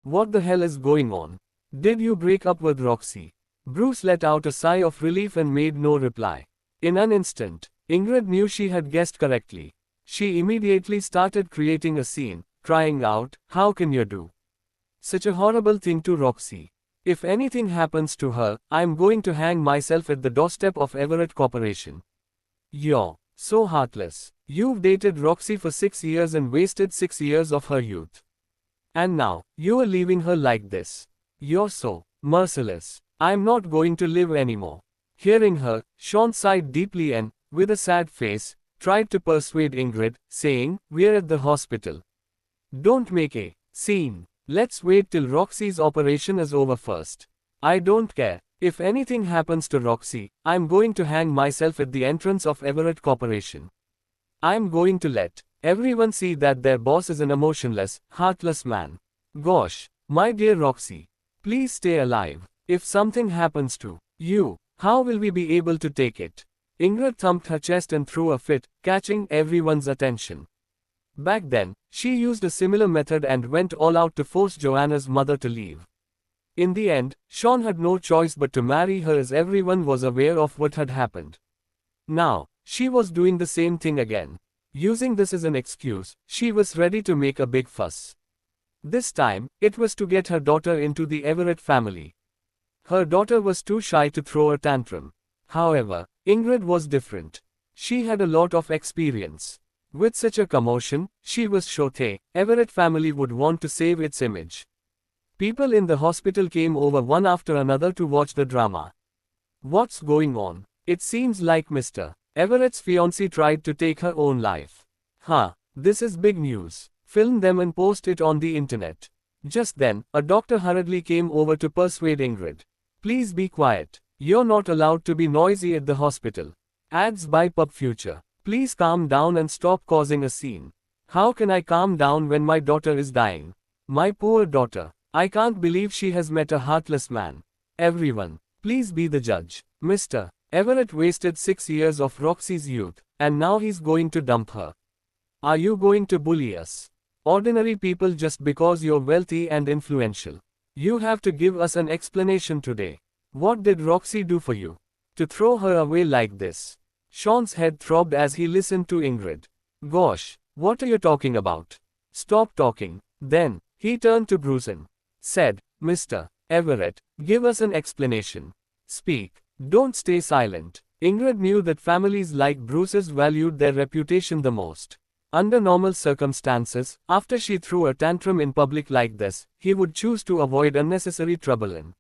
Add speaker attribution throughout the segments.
Speaker 1: What the hell is going on? Did you break up with Roxy? Bruce let out a sigh of relief and made no reply. In an instant, Ingrid knew she had guessed correctly. She immediately started creating a scene, crying out, "How can you do such a horrible thing to Roxy? If anything happens to her, I'm going to hang myself at the doorstep of Everett Corporation. You're so heartless. You've dated Roxy for 6 years and wasted 6 years of her youth. And now, you are leaving her like this. You're so merciless. I'm not going to live anymore." Hearing her, Sean sighed deeply and, with a sad face, tried to persuade Ingrid, saying, "We're at the hospital. Don't make a scene. Let's wait till Roxy's operation is over first. I don't care. If anything happens to Roxy, I'm going to hang myself at the entrance of Everett Corporation. I'm going to let everyone see that their boss is an emotionless, heartless man. Gosh, my dear Roxy, please stay alive. If something happens to you, how will we be able to take it?" Ingrid thumped her chest and threw a fit, catching everyone's attention. Back then, she used a similar method and went all out to force Joanna's mother to leave. In the end, Sean had no choice but to marry her as everyone was aware of what had happened. Now, she was doing the same thing again. Using this as an excuse, she was ready to make a big fuss. This time, it was to get her daughter into the Everett family. Her daughter was too shy to throw a tantrum. However, Ingrid was different. She had a lot of experience. With such a commotion, she was sure the Everett family would want to save its image. People in the hospital came over one after another to watch the drama. "What's going on? It seems like Mr. Everett's fiancée tried to take her own life. Huh, this is big news. Film them and post it on the internet." Just then, a doctor hurriedly came over to persuade Ingrid. "Please be quiet. You're not allowed to be noisy at the hospital. Ads by Pub Future. Please calm down and stop causing a scene." "How can I calm down when my daughter is dying? My poor daughter. I can't believe she has met a heartless man. Everyone, please be the judge. Mr. Everett wasted 6 years of Roxy's youth, and now he's going to dump her. Are you going to bully us, ordinary people, just because you're wealthy and influential? You have to give us an explanation today. What did Roxy do for you to throw her away like this?" Sean's head throbbed as he listened to Ingrid. "Gosh, what are you talking about? Stop talking." Then, he turned to Bruce and said, "Mr. Everett, give us an explanation. Speak. Don't stay silent." Ingrid knew that families like Bruce's valued their reputation the most. Under normal circumstances, after she threw a tantrum in public like this, he would choose to avoid unnecessary trouble and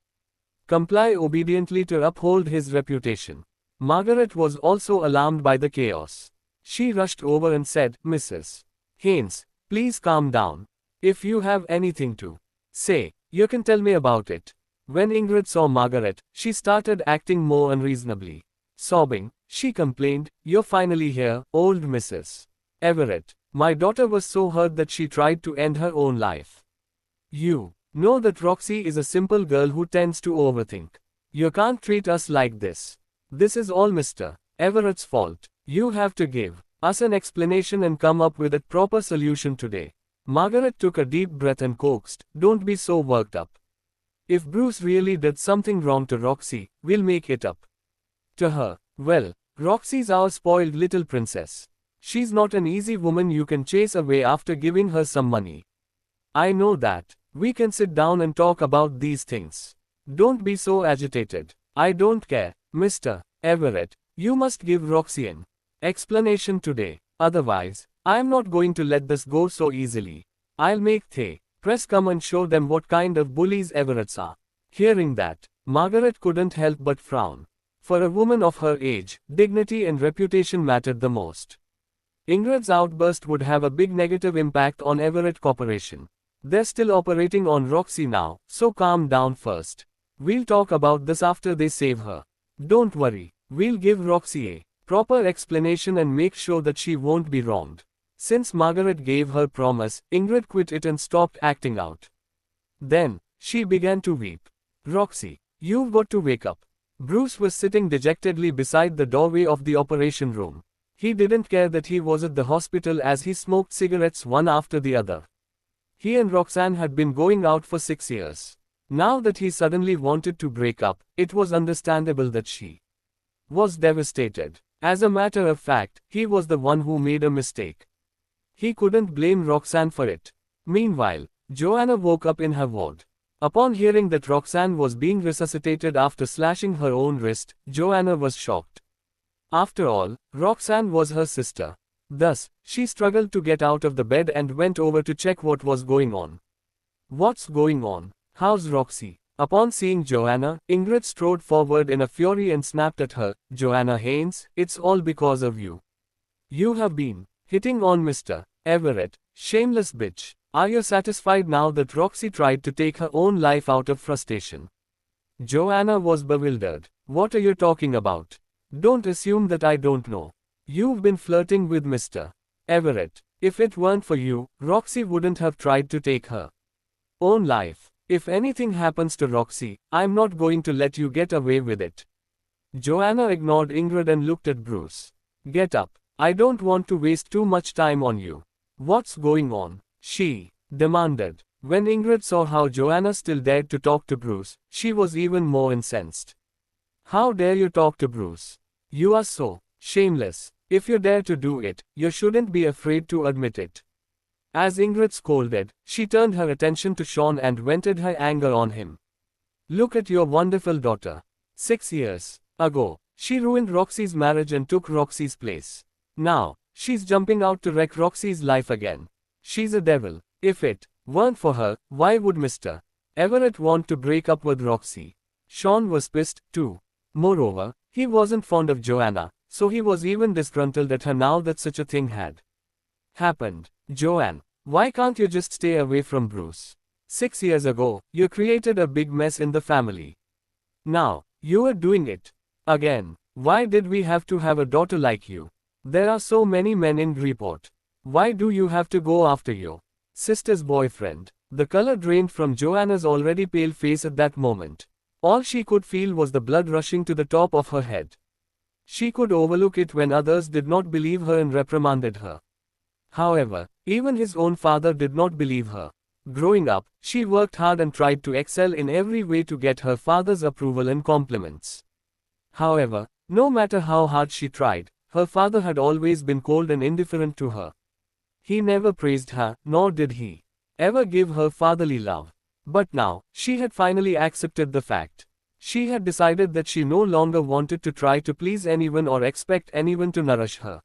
Speaker 1: comply obediently to uphold his reputation. Margaret was also alarmed by the chaos. She rushed over and said, "Mrs. Haynes, please calm down. If you have anything to say, you can tell me about it." When Ingrid saw Margaret, she started acting more unreasonably. Sobbing, she complained, "You're finally here, old Mrs. Everett. My daughter was so hurt that she tried to end her own life. You know that Roxy is a simple girl who tends to overthink. You can't treat us like this. This is all Mr. Everett's fault. You have to give us an explanation and come up with a proper solution today." Margaret took a deep breath and coaxed, "Don't be so worked up. If Bruce really did something wrong to Roxy, we'll make it up to her. Well, Roxy's our spoiled little princess. She's not an easy woman you can chase away after giving her some money. I know that. We can sit down and talk about these things. Don't be so agitated. I don't care, Mr. Everett. You must give Roxy an explanation today. Otherwise, I'm not going to let this go so easily. I'll make the press come and show them what kind of bullies Everetts are." Hearing that, Margaret couldn't help but frown. For a woman of her age, dignity and reputation mattered the most. Ingrid's outburst would have a big negative impact on Everett Corporation. They're still operating on Roxy now, so calm down first. We'll talk about this after they save her. Don't worry, we'll give Roxy a proper explanation and make sure that she won't be wronged. Since Margaret gave her promise, Ingrid quit it and stopped acting out. Then, she began to weep. "Roxy, you've got to wake up." Bruce was sitting dejectedly beside the doorway of the operation room. He didn't care that he was at the hospital as he smoked cigarettes one after the other. He and Roxanne had been going out for 6 years. Now that he suddenly wanted to break up, it was understandable that she was devastated. As a matter of fact, he was the one who made a mistake. He couldn't blame Roxanne for it. Meanwhile, Joanna woke up in her ward. Upon hearing that Roxanne was being resuscitated after slashing her own wrist, Joanna was shocked. After all, Roxanne was her sister. Thus, she struggled to get out of the bed and went over to check what was going on. "What's going on? How's Roxy?" Upon seeing Joanna, Ingrid strode forward in a fury and snapped at her. "Joanna Haynes, it's all because of you. You have been hitting on Mr. Everett, shameless bitch. Are you satisfied now that Roxy tried to take her own life out of frustration?" Joanna was bewildered. "What are you talking about? Don't assume that I don't know. You've been flirting with Mr. Everett. If it weren't for you, Roxy wouldn't have tried to take her own life. If anything happens to Roxy, I'm not going to let you get away with it." Joanna ignored Ingrid and looked at Bruce. "Get up. I don't want to waste too much time on you." "What's going on?" she demanded. When Ingrid saw how Joanna still dared to talk to Bruce, she was even more incensed. "How dare you talk to Bruce? You are so shameless. If you dare to do it, you shouldn't be afraid to admit it." As Ingrid scolded, she turned her attention to Sean and vented her anger on him. "Look at your wonderful daughter. 6 years ago, she ruined Roxy's marriage and took Roxy's place. Now, she's jumping out to wreck Roxy's life again. She's a devil. If it weren't for her, why would Mr. Everett want to break up with Roxy?" Sean was pissed, too. Moreover, he wasn't fond of Joanna, so he was even disgruntled at her now that such a thing had happened. "Joanne, why can't you just stay away from Bruce? 6 years ago, you created a big mess in the family. Now, you are doing it again. Why did we have to have a daughter like you? There are so many men in Report. Why do you have to go after your sister's boyfriend?" The color drained from Joanna's already pale face at that moment. All she could feel was the blood rushing to the top of her head. She could overlook it when others did not believe her and reprimanded her. However, even his own father did not believe her. Growing up, she worked hard and tried to excel in every way to get her father's approval and compliments. However, no matter how hard she tried, her father had always been cold and indifferent to her. He never praised her, nor did he ever give her fatherly love. But now, she had finally accepted the fact. She had decided that she no longer wanted to try to please anyone or expect anyone to nourish her.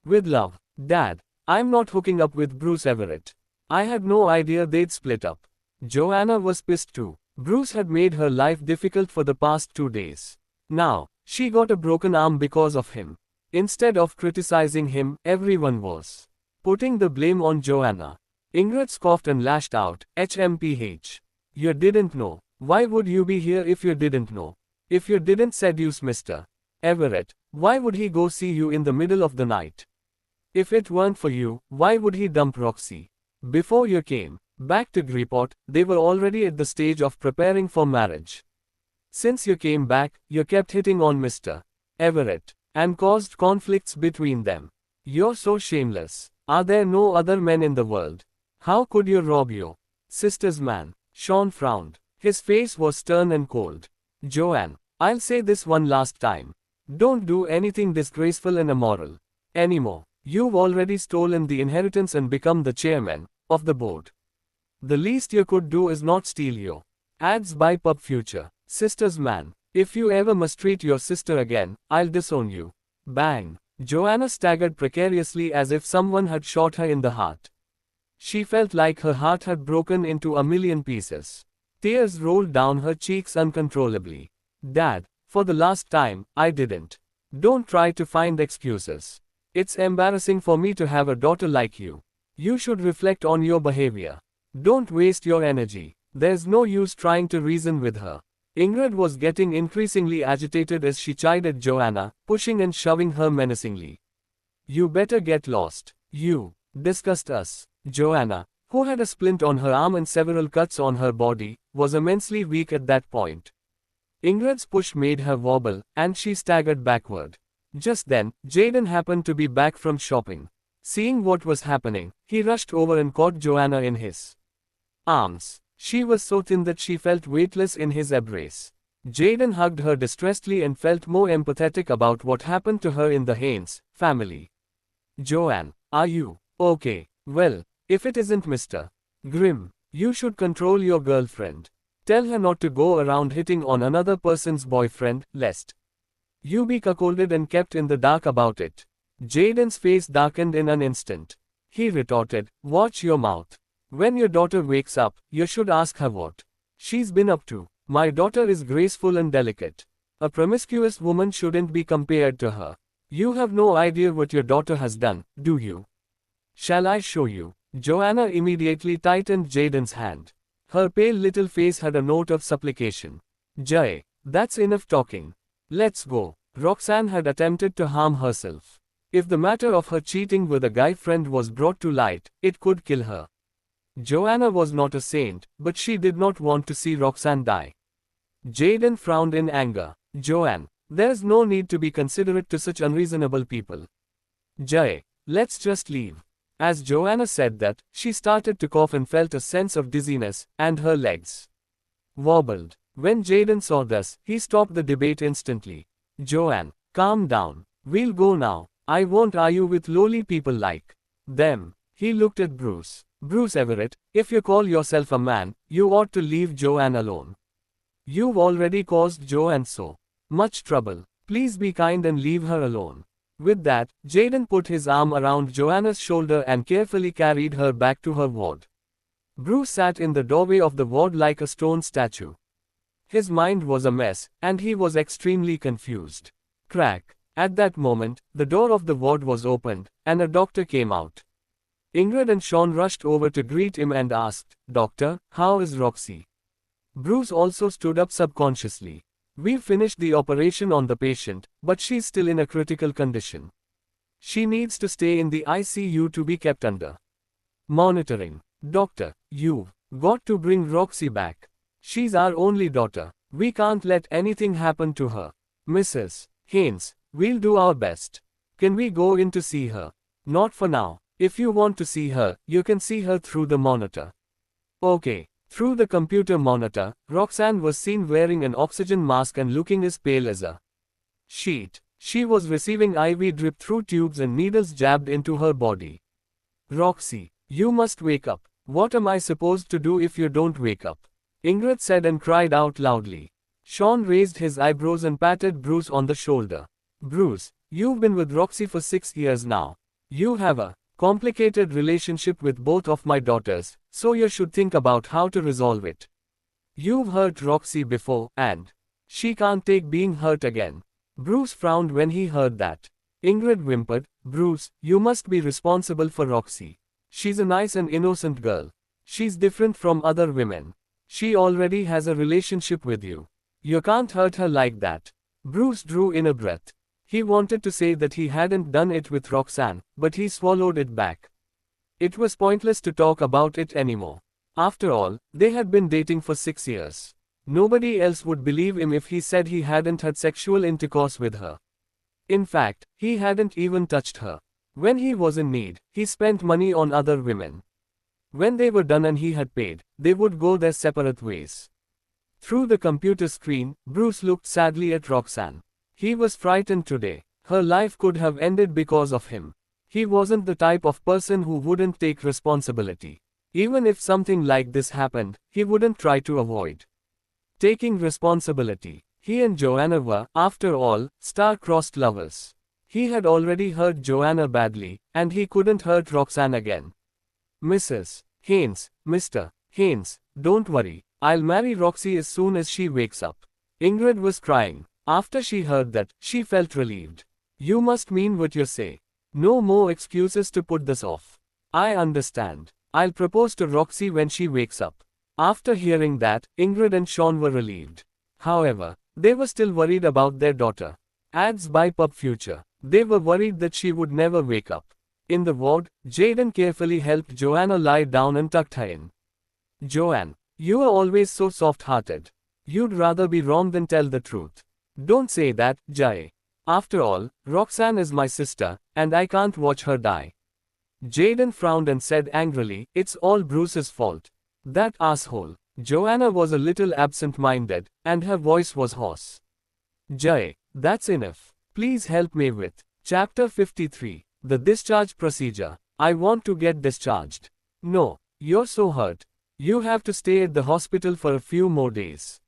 Speaker 1: "With love, Dad. I'm not hooking up with Bruce Everett. I had no idea they'd split up." Joanna was pissed too. Bruce had made her life difficult for the past 2 days. Now, she got a broken arm because of him. Instead of criticizing him, everyone was putting the blame on Joanna. Ingrid scoffed and lashed out, "HMPH. You didn't know. Why would you be here if you didn't know? If you didn't seduce Mr. Everett, why would he go see you in the middle of the night? If it weren't for you, why would he dump Roxy? Before you came back to Greyport, they were already at the stage of preparing for marriage. Since you came back, you kept hitting on Mr. Everett and caused conflicts between them. You're so shameless. Are there no other men in the world? How could you rob your sister's man?" Sean frowned. His face was stern and cold. "Joanne, I'll say this one last time. Don't do anything disgraceful and immoral anymore. You've already stolen the inheritance and become the chairman of the board. The least you could do is not steal your ads by Pub Future sister's man. If you ever mistreat your sister again, I'll disown you." Bang! Joanna staggered precariously as if someone had shot her in the heart. She felt like her heart had broken into a million pieces. Tears rolled down her cheeks uncontrollably. "Dad, for the last time, I didn't. Don't try to find excuses. It's embarrassing for me to have a daughter like you. You should reflect on your behavior. Don't waste your energy. There's no use trying to reason with her." Ingrid was getting increasingly agitated as she chided Joanna, pushing and shoving her menacingly. "You better get lost. You disgust us." Joanna, who had a splint on her arm and several cuts on her body, was immensely weak at that point. Ingrid's push made her wobble, and she staggered backward. Just then, Jaden happened to be back from shopping. Seeing what was happening, he rushed over and caught Joanna in his arms. She was so thin that she felt weightless in his embrace. Jaden hugged her distressfully and felt more empathetic about what happened to her in the Haynes family. Joanne, are you okay? Well, if it isn't Mr. Grimm, you should control your girlfriend. Tell her not to go around hitting on another person's boyfriend, lest you be cuckolded and kept in the dark about it. Jaden's face darkened in an instant. He retorted, watch your mouth. When your daughter wakes up, you should ask her what she's been up to. My daughter is graceful and delicate. A promiscuous woman shouldn't be compared to her. You have no idea what your daughter has done, do you? Shall I show you? Joanna immediately tightened Jaden's hand. Her pale little face had a note of supplication. Jay, that's enough talking. Let's go. Roxanne had attempted to harm herself. If the matter of her cheating with a guy friend was brought to light, it could kill her. Joanna was not a saint, but she did not want to see Roxanne die. Jaden frowned in anger. Joanne, there's no need to be considerate to such unreasonable people. Jay, let's just leave. As Joanna said that, she started to cough and felt a sense of dizziness, and her legs wobbled. When Jaden saw this, he stopped the debate instantly. Joanne, calm down. We'll go now. I won't argue with lowly people like them. He looked at Bruce. Bruce Everett, if you call yourself a man, you ought to leave Joanne alone. You've already caused Joanne so much trouble. Please be kind and leave her alone. With that, Jaden put his arm around Joanna's shoulder and carefully carried her back to her ward. Bruce sat in the doorway of the ward like a stone statue. His mind was a mess, and he was extremely confused. Crack. At that moment, the door of the ward was opened, and a doctor came out. Ingrid and Sean rushed over to greet him and asked, Doctor, how is Roxy? Bruce also stood up subconsciously. We've finished the operation on the patient, but she's still in a critical condition. She needs to stay in the ICU to be kept under monitoring. Doctor, you've got to bring Roxy back. She's our only daughter. We can't let anything happen to her. Mrs. Haynes, we'll do our best. Can we go in to see her? Not for now. If you want to see her, you can see her through the monitor. Okay. Through the computer monitor, Roxanne was seen wearing an oxygen mask and looking as pale as a sheet. She was receiving IV drip through tubes and needles jabbed into her body. Roxy, you must wake up. What am I supposed to do if you don't wake up? Ingrid said and cried out loudly. Sean raised his eyebrows and patted Bruce on the shoulder. Bruce, you've been with Roxy for 6 years now. You have a complicated relationship with both of my daughters, so you should think about how to resolve it. You've hurt Roxy before, and she can't take being hurt again. Bruce frowned when he heard that. Ingrid whimpered, Bruce, you must be responsible for Roxy. She's a nice and innocent girl. She's different from other women. She already has a relationship with you. You can't hurt her like that. Bruce drew in a breath. He wanted to say that he hadn't done it with Roxanne, but he swallowed it back. It was pointless to talk about it anymore. After all, they had been dating for 6 years. Nobody else would believe him if he said he hadn't had sexual intercourse with her. In fact, he hadn't even touched her. When he was in need, he spent money on other women. When they were done and he had paid, they would go their separate ways. Through the computer screen, Bruce looked sadly at Roxanne. He was frightened today. Her life could have ended because of him. He wasn't the type of person who wouldn't take responsibility. Even if something like this happened, he wouldn't try to avoid taking responsibility. He and Joanna were, after all, star-crossed lovers. He had already hurt Joanna badly, and he couldn't hurt Roxanne again. Mrs. Haynes, Mr. Haynes, don't worry. I'll marry Roxy as soon as she wakes up. Ingrid was crying. After she heard that, she felt relieved. You must mean what you say. No more excuses to put this off. I understand. I'll propose to Roxy when she wakes up. After hearing that, Ingrid and Sean were relieved. However, they were still worried about their daughter. Ads by Pub Future. They were worried that she would never wake up. In the ward, Jaden carefully helped Joanna lie down and tucked her in. Joanne, you are always so soft-hearted. You'd rather be wrong than tell the truth. Don't say that, Jay. After all, Roxanne is my sister, and I can't watch her die. Jaden frowned and said angrily, it's all Bruce's fault. That asshole. Joanna was a little absent-minded, and her voice was hoarse. Jay, that's enough. Please help me with Chapter 53. The discharge procedure. I want to get discharged. No, you're so hurt. You have to stay at the hospital for a few more days.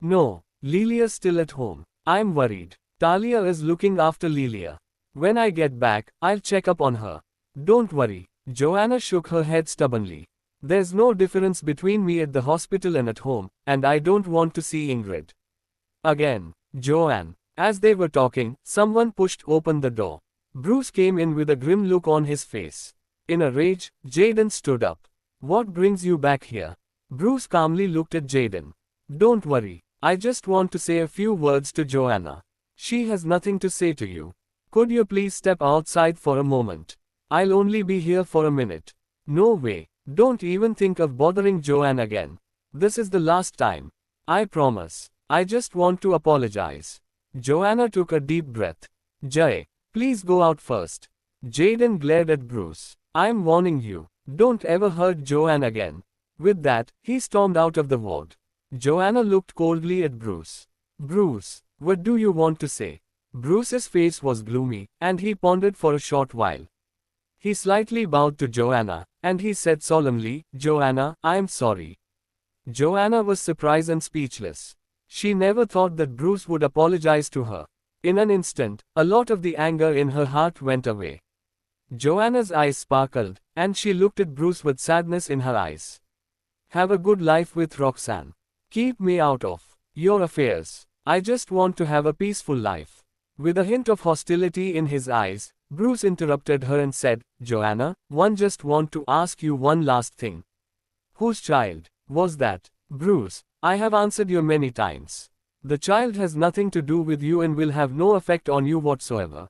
Speaker 1: No, Lilia's still at home. I'm worried. Talia is looking after Lilia. When I get back, I'll check up on her. Don't worry. Joanna shook her head stubbornly. There's no difference between me at the hospital and at home, and I don't want to see Ingrid again. Joanne. As they were talking, someone pushed open the door. Bruce came in with a grim look on his face. In a rage, Jaden stood up. What brings you back here? Bruce calmly looked at Jaden. Don't worry. I just want to say a few words to Joanna. She has nothing to say to you. Could you please step outside for a moment? I'll only be here for a minute. No way. Don't even think of bothering Joanne again. This is the last time. I promise. I just want to apologize. Joanna took a deep breath. Jay, please go out first. Jaden glared at Bruce. I'm warning you. Don't ever hurt Joanne again. With that, he stormed out of the ward. Joanna looked coldly at Bruce. Bruce, what do you want to say? Bruce's face was gloomy, and he pondered for a short while. He slightly bowed to Joanna, and he said solemnly, Joanna, I am sorry. Joanna was surprised and speechless. She never thought that Bruce would apologize to her. In an instant, a lot of the anger in her heart went away. Joanna's eyes sparkled, and she looked at Bruce with sadness in her eyes. Have a good life with Roxanne. Keep me out of your affairs. I just want to have a peaceful life. With a hint of hostility in his eyes, Bruce interrupted her and said, Joanna, one just want to ask you one last thing. Whose child was that? Bruce, I have answered you many times. The child has nothing to do with you and will have no effect on you whatsoever.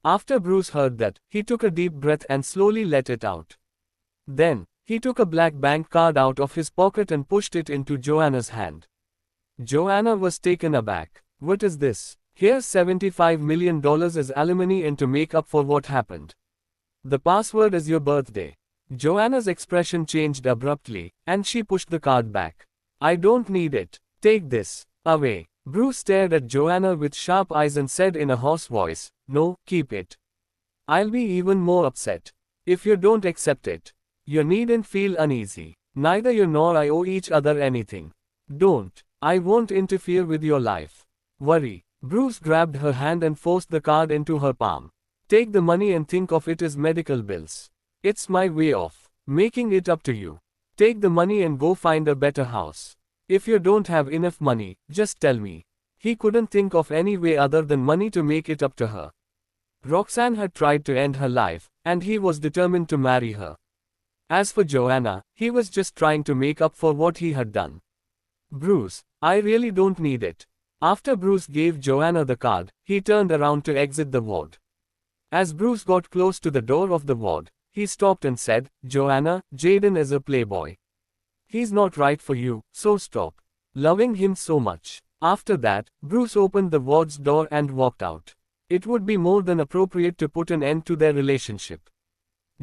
Speaker 1: After Bruce heard that, he took a deep breath and slowly let it out. Then, he took a black bank card out of his pocket and pushed it into Joanna's hand. Joanna was taken aback. What is this? Here's $75 million as alimony and to make up for what happened. The password is your birthday. Joanna's expression changed abruptly, and she pushed the card back. I don't need it. Take this. Away. Bruce stared at Joanna with sharp eyes and said in a hoarse voice, No, keep it. I'll be even more upset if you don't accept it. You needn't feel uneasy. Neither you nor I owe each other anything. Don't. I won't interfere with your life. Worry. Bruce grabbed her hand and forced the card into her palm. Take the money and think of it as medical bills. It's my way of making it up to you. Take the money and go find a better house. If you don't have enough money, just tell me. He couldn't think of any way other than money to make it up to her. Roxanne had tried to end her life, and he was determined to marry her. As for Joanna, he was just trying to make up for what he had done. Bruce, I really don't need it. After Bruce gave Joanna the card, he turned around to exit the ward. As Bruce got close to the door of the ward, he stopped and said, Joanna, Jaden is a playboy. He's not right for you, so stop loving him so much. After that, Bruce opened the ward's door and walked out. It would be more than appropriate to put an end to their relationship.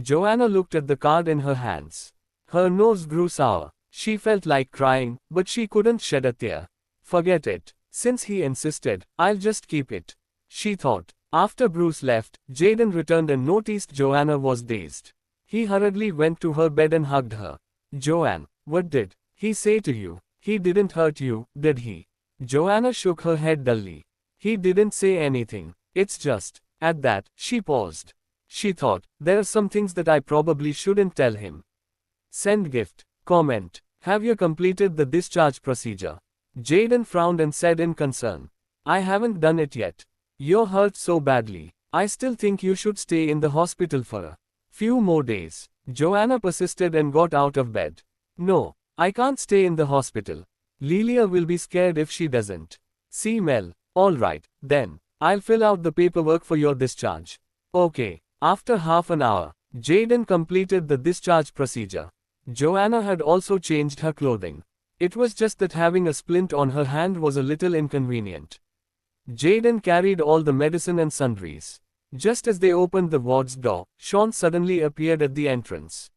Speaker 1: Joanna looked at the card in her hands. Her nose grew sour. She felt like crying, but she couldn't shed a tear. Forget it. Since he insisted, I'll just keep it, she thought. After Bruce left, Jaden returned and noticed Joanna was dazed. He hurriedly went to her bed and hugged her. Joanne, what did he say to you? He didn't hurt you, did he? Joanna shook her head dully. He didn't say anything. It's just. At that, she paused. She thought, there are some things that I probably shouldn't tell him. Send gift. Comment. Have you completed the discharge procedure? Jaden frowned and said in concern. I haven't done it yet. You're hurt so badly. I still think you should stay in the hospital for a few more days. Joanna persisted and got out of bed. No, I can't stay in the hospital. Lilia will be scared if she doesn't. See Mel. Alright, then. I'll fill out the paperwork for your discharge. Okay. After half an hour, Jaden completed the discharge procedure. Joanna had also changed her clothing. It was just that having a splint on her hand was a little inconvenient. Jaden carried all the medicine and sundries. Just as they opened the ward's door, Sean suddenly appeared at the entrance.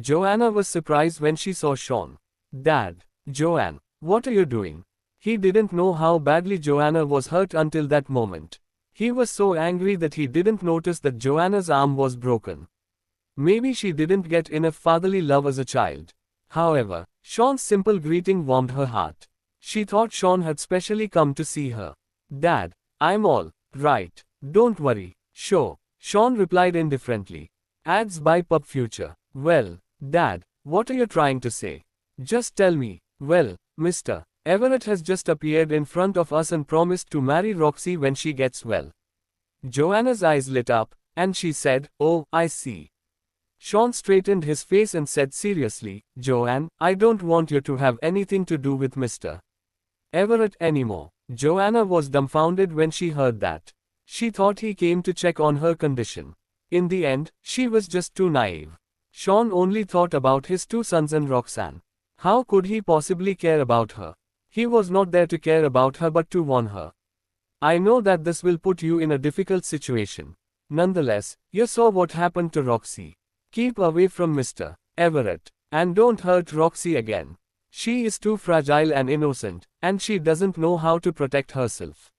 Speaker 1: Joanna was surprised when she saw Sean. Dad, Joanne, what are you doing? He didn't know how badly Joanna was hurt until that moment. He was so angry that he didn't notice that Joanna's arm was broken. Maybe she didn't get enough fatherly love as a child. However, Sean's simple greeting warmed her heart. She thought Sean had specially come to see her. Dad, I'm all right. Don't worry. Sure, Sean replied indifferently. Ads by Pub Future. Well, Dad, what are you trying to say? Just tell me. Well, Mr. Everett has just appeared in front of us and promised to marry Roxy when she gets well. Joanna's eyes lit up, and she said, "Oh, I see." Sean straightened his face and said seriously, "Joanne, I don't want you to have anything to do with Mr. Everett anymore." Joanna was dumbfounded when she heard that. She thought he came to check on her condition. In the end, she was just too naive. Sean only thought about his two sons and Roxanne. How could he possibly care about her? He was not there to care about her but to warn her. I know that this will put you in a difficult situation. Nonetheless, you saw what happened to Roxy. Keep away from Mr. Everett. And don't hurt Roxy again. She is too fragile and innocent, and she doesn't know how to protect herself.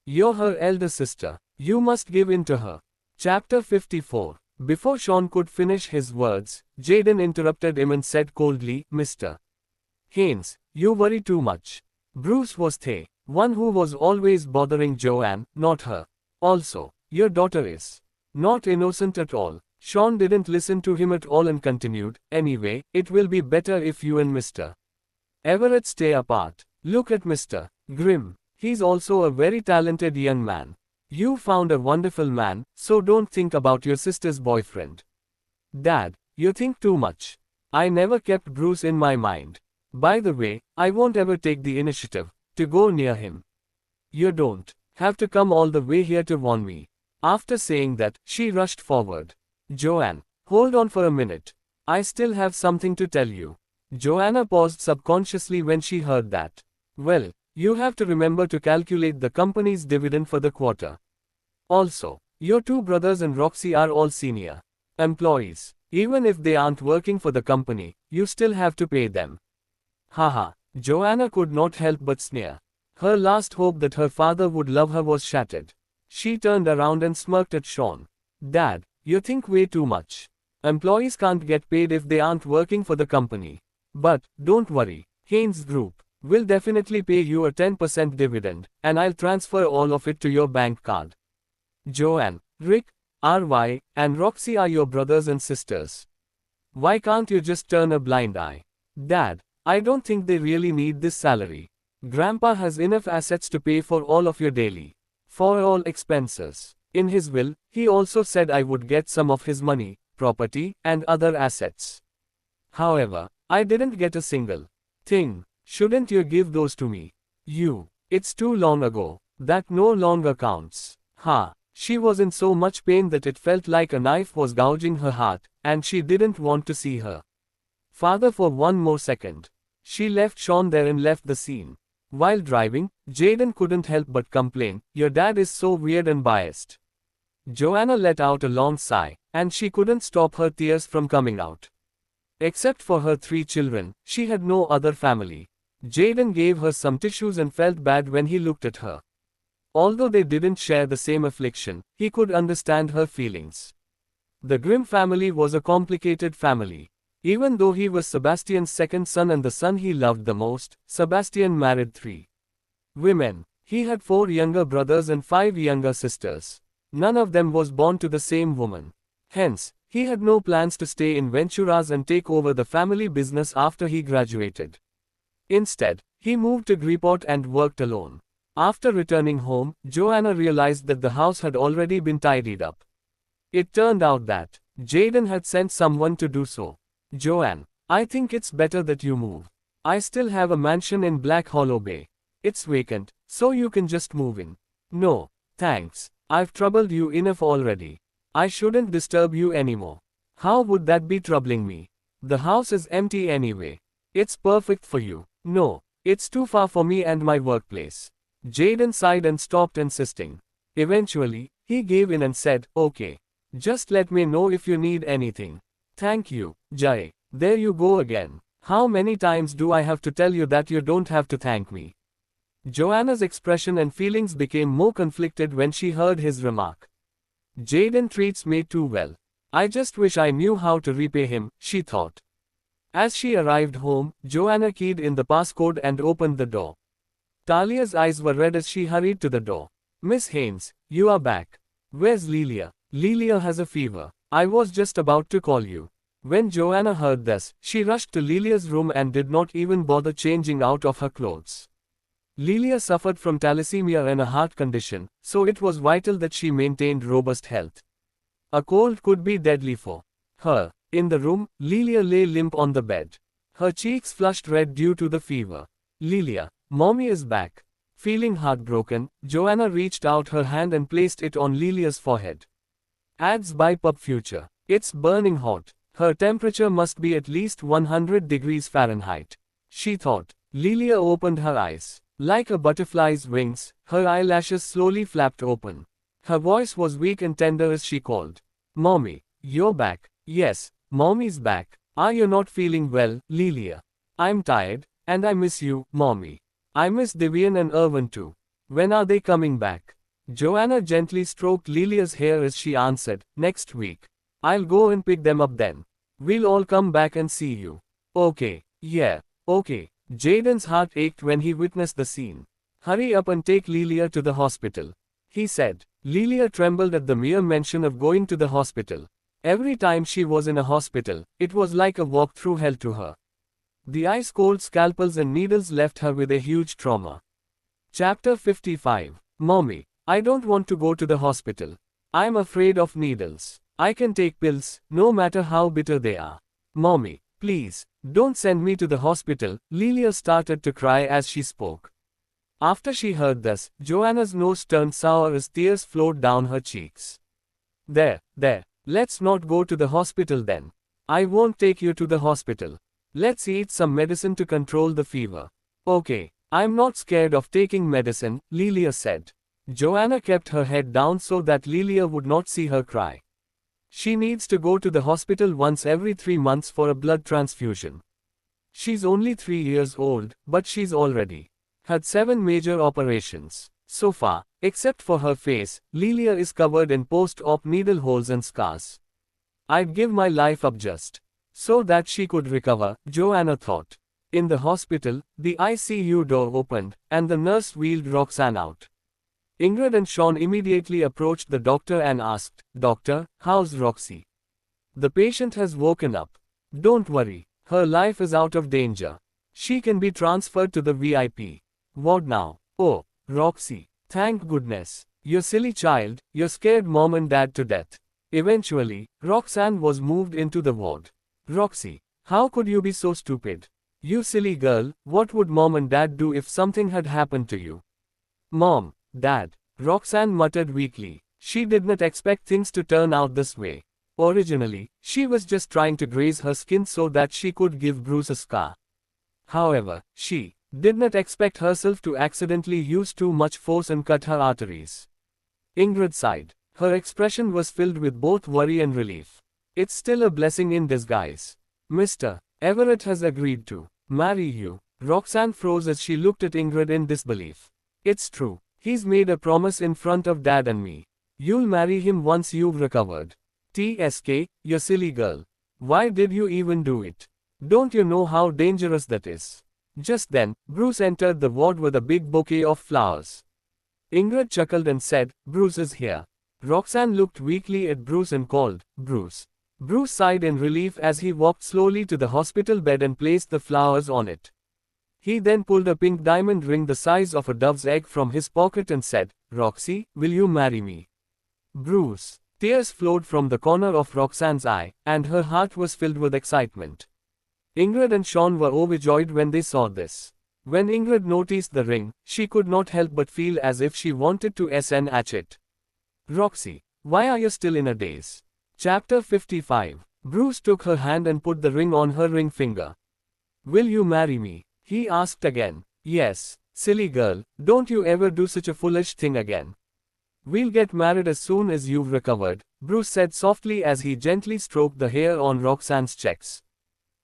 Speaker 1: You're her elder sister. You must give in to her. Chapter 54. Before Sean could finish his words, Jaden interrupted him and said coldly, "Mr. Haynes, you worry too much." Bruce was the one who was always bothering Joanne, not her. Also, your daughter is not innocent at all. Sean didn't listen to him at all and continued, "Anyway, it will be better if you and Mr. Everett stay apart. Look at Mr. Grimm. He's also a very talented young man. You found a wonderful man, so don't think about your sister's boyfriend." Dad, you think too much. I never kept Bruce in my mind. By the way, I won't ever take the initiative to go near him. You don't have to come all the way here to warn me. After saying that, she rushed forward. Joanne, hold on for a minute. I still have something to tell you. Joanna paused subconsciously when she heard that. Well, you have to remember to calculate the company's dividend for the quarter. Also, your two brothers and Roxy are all senior employees. Even if they aren't working for the company, you still have to pay them. Haha, Joanna could not help but sneer. Her last hope that her father would love her was shattered. She turned around and smirked at Sean. Dad, you think way too much. Employees can't get paid if they aren't working for the company. But, don't worry, Haynes Group will definitely pay you a 10% dividend, and I'll transfer all of it to your bank card. Joanne, Rick, RY, and Roxy are your brothers and sisters. Why can't you just turn a blind eye? Dad, I don't think they really need this salary. Grandpa has enough assets to pay for all of your daily, for all expenses. In his will, he also said I would get some of his money, property, and other assets. However, I didn't get a single thing. Shouldn't you give those to me? It's too long ago. That no longer counts. Ha. She was in so much pain that it felt like a knife was gouging her heart, and she didn't want to see her father for one more second. She left Sean there and left the scene. While driving, Jaden couldn't help but complain, "Your dad is so weird and biased." Joanna let out a long sigh, and she couldn't stop her tears from coming out. Except for her 3 children, she had no other family. Jaden gave her some tissues and felt bad when he looked at her. Although they didn't share the same affliction, he could understand her feelings. The Grimm family was a complicated family. Even though he was Sebastian's second son and the son he loved the most, Sebastian married 3 women. He had 4 younger brothers and 5 younger sisters. None of them was born to the same woman. Hence, he had no plans to stay in Venturas and take over the family business after he graduated. Instead, he moved to Greenport and worked alone. After returning home, Joanna realized that the house had already been tidied up. It turned out that Jaden had sent someone to do so. "Joanne, I think it's better that you move. I still have a mansion in Black Hollow Bay. It's vacant, so you can just move in." "No, thanks. I've troubled you enough already. I shouldn't disturb you anymore." "How would that be troubling me? The house is empty anyway. It's perfect for you." "No, it's too far for me and my workplace." Jaden sighed and stopped insisting. Eventually, he gave in and said, "Okay. Just let me know if you need anything." Thank you, Jay. There you go again. How many times do I have to tell you that you don't have to thank me? Joanna's expression and feelings became more conflicted when she heard his remark. Jaden treats me too well. I just wish I knew how to repay him, she thought. As she arrived home, Joanna keyed in the passcode and opened the door. Talia's eyes were red as she hurried to the door. Miss Haynes, you are back. Where's Lelia? Lelia has a fever. I was just about to call you. When Joanna heard this, she rushed to Lelia's room and did not even bother changing out of her clothes. Lelia suffered from thalassemia and a heart condition, so it was vital that she maintained robust health. A cold could be deadly for her. In the room, Lelia lay limp on the bed. Her cheeks flushed red due to the fever. Lelia, Mommy is back. Feeling heartbroken, Joanna reached out her hand and placed it on Lelia's forehead. Ads by Pub Future. It's burning hot. Her temperature must be at least 100 degrees Fahrenheit. She thought. Lelia opened her eyes. Like a butterfly's wings, her eyelashes slowly flapped open. Her voice was weak and tender as she called. Mommy, you're back. Yes, Mommy's back. Are you not feeling well, Lelia? I'm tired, and I miss you, Mommy. I miss Devian and Irwin too. When are they coming back? Joanna gently stroked Lelia's hair as she answered, next week. I'll go and pick them up then. We'll all come back and see you. Okay, yeah, okay. Jaden's heart ached when he witnessed the scene. Hurry up and take Lelia to the hospital, he said. Lelia trembled at the mere mention of going to the hospital. Every time she was in a hospital, it was like a walk through hell to her. The ice-cold scalpels and needles left her with a huge trauma. Chapter 55. Mommy, I don't want to go to the hospital. I'm afraid of needles. I can take pills, no matter how bitter they are. Mommy, please, don't send me to the hospital. Lelia started to cry as she spoke. After she heard this, Joanna's nose turned sour as tears flowed down her cheeks. There, let's not go to the hospital then. I won't take you to the hospital. Let's eat some medicine to control the fever. Okay, I'm not scared of taking medicine, Lelia said. Joanna kept her head down so that Lelia would not see her cry. She needs to go to the hospital once every 3 months for a blood transfusion. She's only 3 years old, but she's already had 7 major operations. So far, except for her face, Lelia is covered in post-op needle holes and scars. I'd give my life up just so that she could recover, Joanna thought. In the hospital, the ICU door opened, and the nurse wheeled Roxanne out. Ingrid and Sean immediately approached the doctor and asked, Doctor, how's Roxy? The patient has woken up. Don't worry, her life is out of danger. She can be transferred to the VIP ward now. Oh, Roxy, thank goodness. You silly child, you scared Mom and Dad to death. Eventually, Roxanne was moved into the ward. Roxy, how could you be so stupid? You silly girl, what would Mom and Dad do if something had happened to you? Mom, Dad, Roxanne muttered weakly. She did not expect things to turn out this way. Originally, she was just trying to graze her skin so that she could give Bruce a scar. However, she did not expect herself to accidentally use too much force and cut her arteries. Ingrid sighed. Her expression was filled with both worry and relief. It's still a blessing in disguise. Mr. Everett has agreed to marry you. Roxanne froze as she looked at Ingrid in disbelief. It's true. He's made a promise in front of Dad and me. You'll marry him once you've recovered. TSK, you silly girl. Why did you even do it? Don't you know how dangerous that is? Just then, Bruce entered the ward with a big bouquet of flowers. Ingrid chuckled and said, Bruce is here. Roxanne looked weakly at Bruce and called, Bruce. Bruce sighed in relief as he walked slowly to the hospital bed and placed the flowers on it. He then pulled a pink diamond ring the size of a dove's egg from his pocket and said, Roxy, will you marry me? Bruce. Tears flowed from the corner of Roxanne's eye, and her heart was filled with excitement. Ingrid and Sean were overjoyed when they saw this. When Ingrid noticed the ring, she could not help but feel as if she wanted to snatch it. Roxy, why are you still in a daze? Chapter 55. Bruce took her hand and put the ring on her ring finger. Will you marry me? He asked again. Yes, silly girl, don't you ever do such a foolish thing again. We'll get married as soon as you've recovered, Bruce said softly as he gently stroked the hair on Roxanne's checks.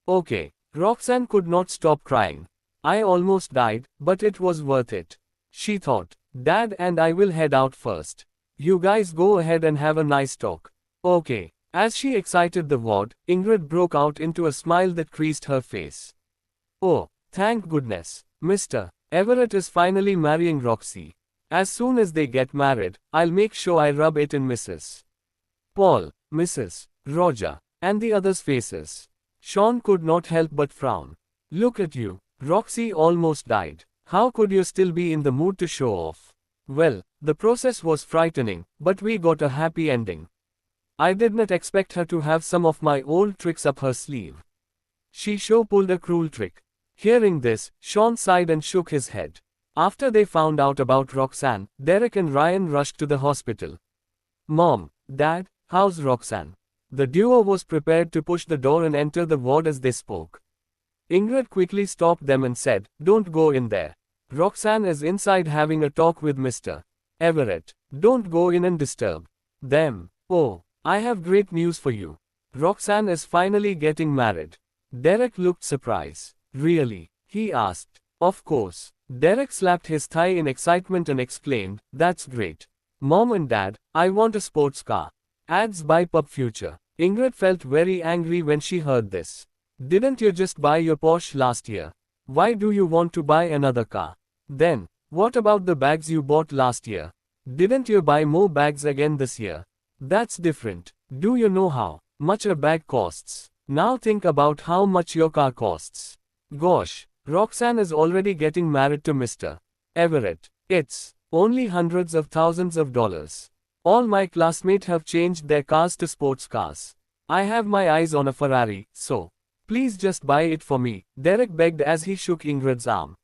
Speaker 1: Okay. Roxanne could not stop crying. I almost died, but it was worth it. She thought. Dad and I will head out first. You guys go ahead and have a nice talk. Okay. As she exited the ward, Ingrid broke out into a smile that creased her face. Oh, thank goodness. Mr. Everett is finally marrying Roxy. As soon as they get married, I'll make sure I rub it in Mrs. Paul, Mrs. Roger, and the others' faces. Sean could not help but frown. Look at you. Roxy almost died. How could you still be in the mood to show off? Well, the process was frightening, but we got a happy ending. I did not expect her to have some of my old tricks up her sleeve. She sure pulled a cruel trick. Hearing this, Sean sighed and shook his head. After they found out about Roxanne, Derek and Ryan rushed to the hospital. Mom, Dad, how's Roxanne? The duo was prepared to push the door and enter the ward as they spoke. Ingrid quickly stopped them and said, Don't go in there. Roxanne is inside having a talk with Mr. Everett. Don't go in and disturb them. Oh, I have great news for you. Roxanne is finally getting married. Derek looked surprised. Really? He asked. Of course. Derek slapped his thigh in excitement and exclaimed, That's great. Mom and Dad, I want a sports car. Ads by Pub Future. Ingrid felt very angry when she heard this. Didn't you just buy your Porsche last year? Why do you want to buy another car? Then, what about the bags you bought last year? Didn't you buy more bags again this year? That's different. Do you know how much a bag costs? Now think about how much your car costs. Gosh, Roxanne is already getting married to Mr. Everett. It's only hundreds of thousands of dollars. All my classmates have changed their cars to sports cars. I have my eyes on a Ferrari, so please just buy it for me, Derek begged as he shook Ingrid's arm.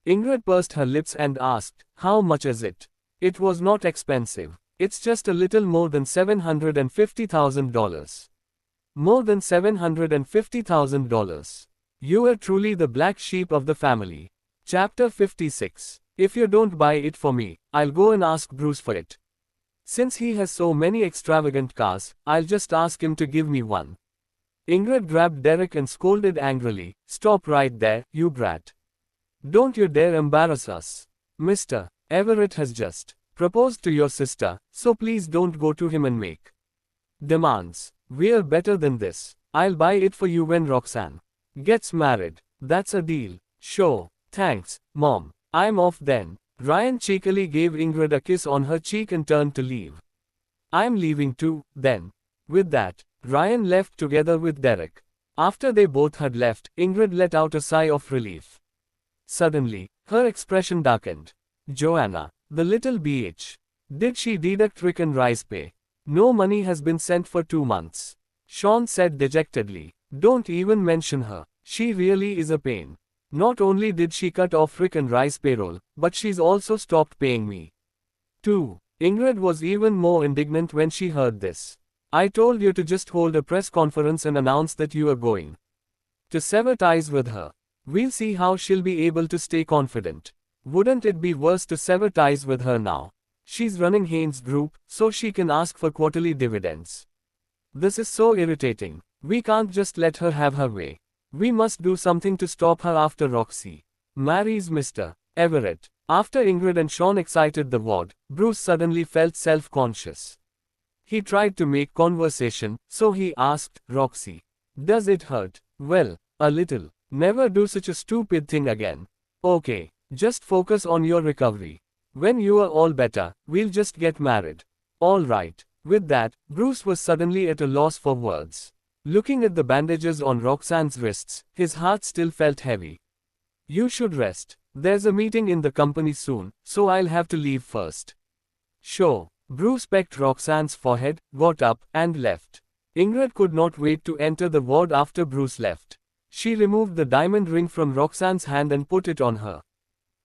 Speaker 1: Ingrid pursed her lips and asked, How much is it? It was not expensive. It's just a little more than $750,000. More than $750,000. You are truly the black sheep of the family. Chapter 56. If you don't buy it for me, I'll go and ask Bruce for it. Since he has so many extravagant cars, I'll just ask him to give me one. Ingrid grabbed Derek and scolded angrily, Stop right there, you brat. Don't you dare embarrass us. Mr. Everett has just proposed to your sister, so please don't go to him and make demands. We're better than this. I'll buy it for you when Roxanne gets married. That's a deal. Sure. Thanks, Mom. I'm off then. Ryan cheekily gave Ingrid a kiss on her cheek and turned to leave. I'm leaving too, then. With that, Ryan left together with Derek. After they both had left, Ingrid let out a sigh of relief. Suddenly, her expression darkened. Joanna, the little BH. Did she deduct Rick and Rice pay? No money has been sent for 2 months. Sean said dejectedly. Don't even mention her. She really is a pain. Not only did she cut off Rick and Rice payroll, but she's also stopped paying me too. Ingrid was even more indignant when she heard this. I told you to just hold a press conference and announce that you are going to sever ties with her. We'll see how she'll be able to stay confident. Wouldn't it be worse to sever ties with her now? She's running Haynes Group, so she can ask for quarterly dividends. This is so irritating. We can't just let her have her way. We must do something to stop her after Roxy marries Mr. Everett. After Ingrid and Sean exited the ward, Bruce suddenly felt self-conscious. He tried to make conversation, so he asked, Roxy, does it hurt? Well, a little. Never do such a stupid thing again. Okay, just focus on your recovery. When you are all better, we'll just get married. All right. With that, Bruce was suddenly at a loss for words. Looking at the bandages on Roxanne's wrists, his heart still felt heavy. You should rest. There's a meeting in the company soon, so I'll have to leave first. Sure. Bruce pecked Roxanne's forehead, got up, and left. Ingrid could not wait to enter the ward after Bruce left. She removed the diamond ring from Roxanne's hand and put it on her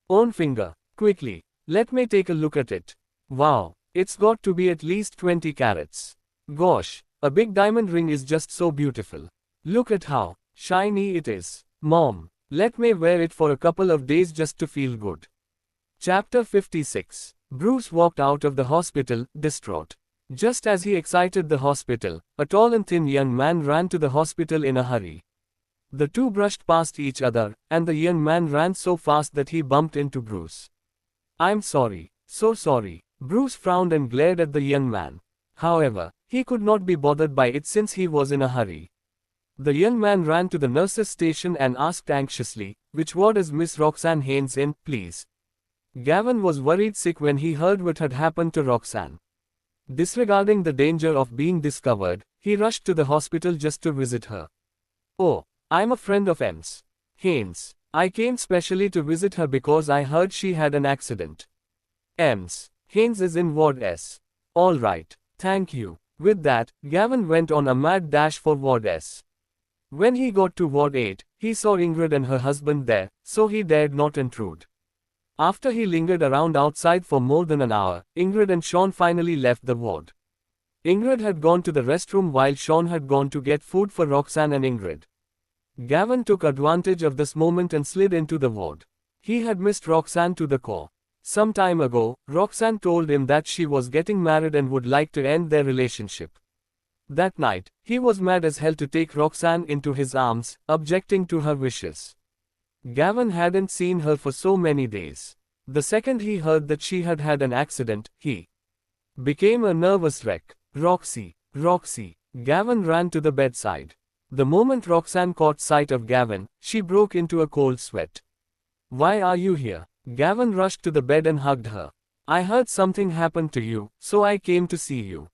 Speaker 1: own finger. Quickly. Let me take a look at it. Wow. It's got to be at least 20 carats. Gosh. A big diamond ring is just so beautiful. Look at how shiny it is. Mom, let me wear it for a couple of days just to feel good. Chapter 56. Bruce walked out of the hospital, distraught. Just as he exited the hospital, a tall and thin young man ran to the hospital in a hurry. The two brushed past each other, and the young man ran so fast that he bumped into Bruce. "I'm sorry, so sorry." Bruce frowned and glared at the young man. However, he could not be bothered by it since he was in a hurry. The young man ran to the nurse's station and asked anxiously, "Which ward is Miss Roxanne Haynes in, please?" Gavin was worried sick when he heard what had happened to Roxanne. Disregarding the danger of being discovered, he rushed to the hospital just to visit her. "Oh, I'm a friend of Ms. Haynes. I came specially to visit her because I heard she had an accident. Ms. Haynes is in Ward S. All right, thank you." With that, Gavin went on a mad dash for Ward S. When he got to Ward 8, he saw Ingrid and her husband there, so he dared not intrude. After he lingered around outside for more than an hour, Ingrid and Sean finally left the ward. Ingrid had gone to the restroom while Sean had gone to get food for Roxanne and Ingrid. Gavin took advantage of this moment and slid into the ward. He had missed Roxanne to the core. Some time ago, Roxanne told him that she was getting married and would like to end their relationship. That night, he was mad as hell to take Roxanne into his arms, objecting to her wishes. Gavin hadn't seen her for so many days. The second he heard that she had had an accident, he became a nervous wreck. "Roxy, Roxy." Gavin ran to the bedside. The moment Roxanne caught sight of Gavin, she broke into a cold sweat. "Why are you here?" Gavin rushed to the bed and hugged her. "I heard something happened to you, so I came to see you."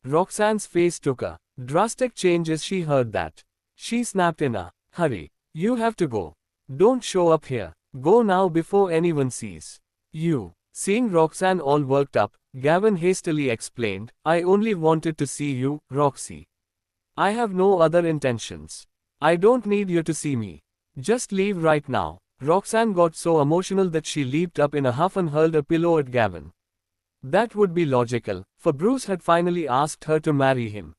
Speaker 1: Roxanne's face took a drastic change as she heard that. She snapped in a hurry. "You have to go. Don't show up here. Go now before anyone sees you." Seeing Roxanne all worked up, Gavin hastily explained, "I only wanted to see you, Roxy. I have no other intentions. I don't need you to see me. Just leave right now." Roxanne got so emotional that she leaped up in a huff and hurled a pillow at Gavin. That would be logical, for Bruce had finally asked her to marry him.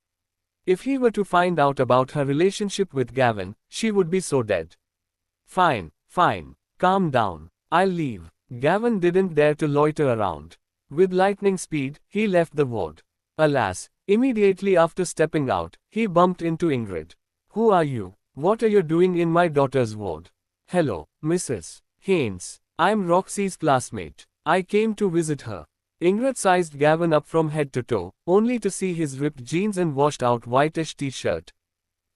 Speaker 1: If he were to find out about her relationship with Gavin, she would be so dead. Fine, calm down. I'll leave." Gavin didn't dare to loiter around. With lightning speed, he left the ward. Alas, immediately after stepping out, he bumped into Ingrid. "Who are you? What are you doing in my daughter's ward?" "Hello, Mrs. Haynes. I'm Roxy's classmate. I came to visit her." Ingrid sized Gavin up from head to toe, only to see his ripped jeans and washed out whitish t-shirt.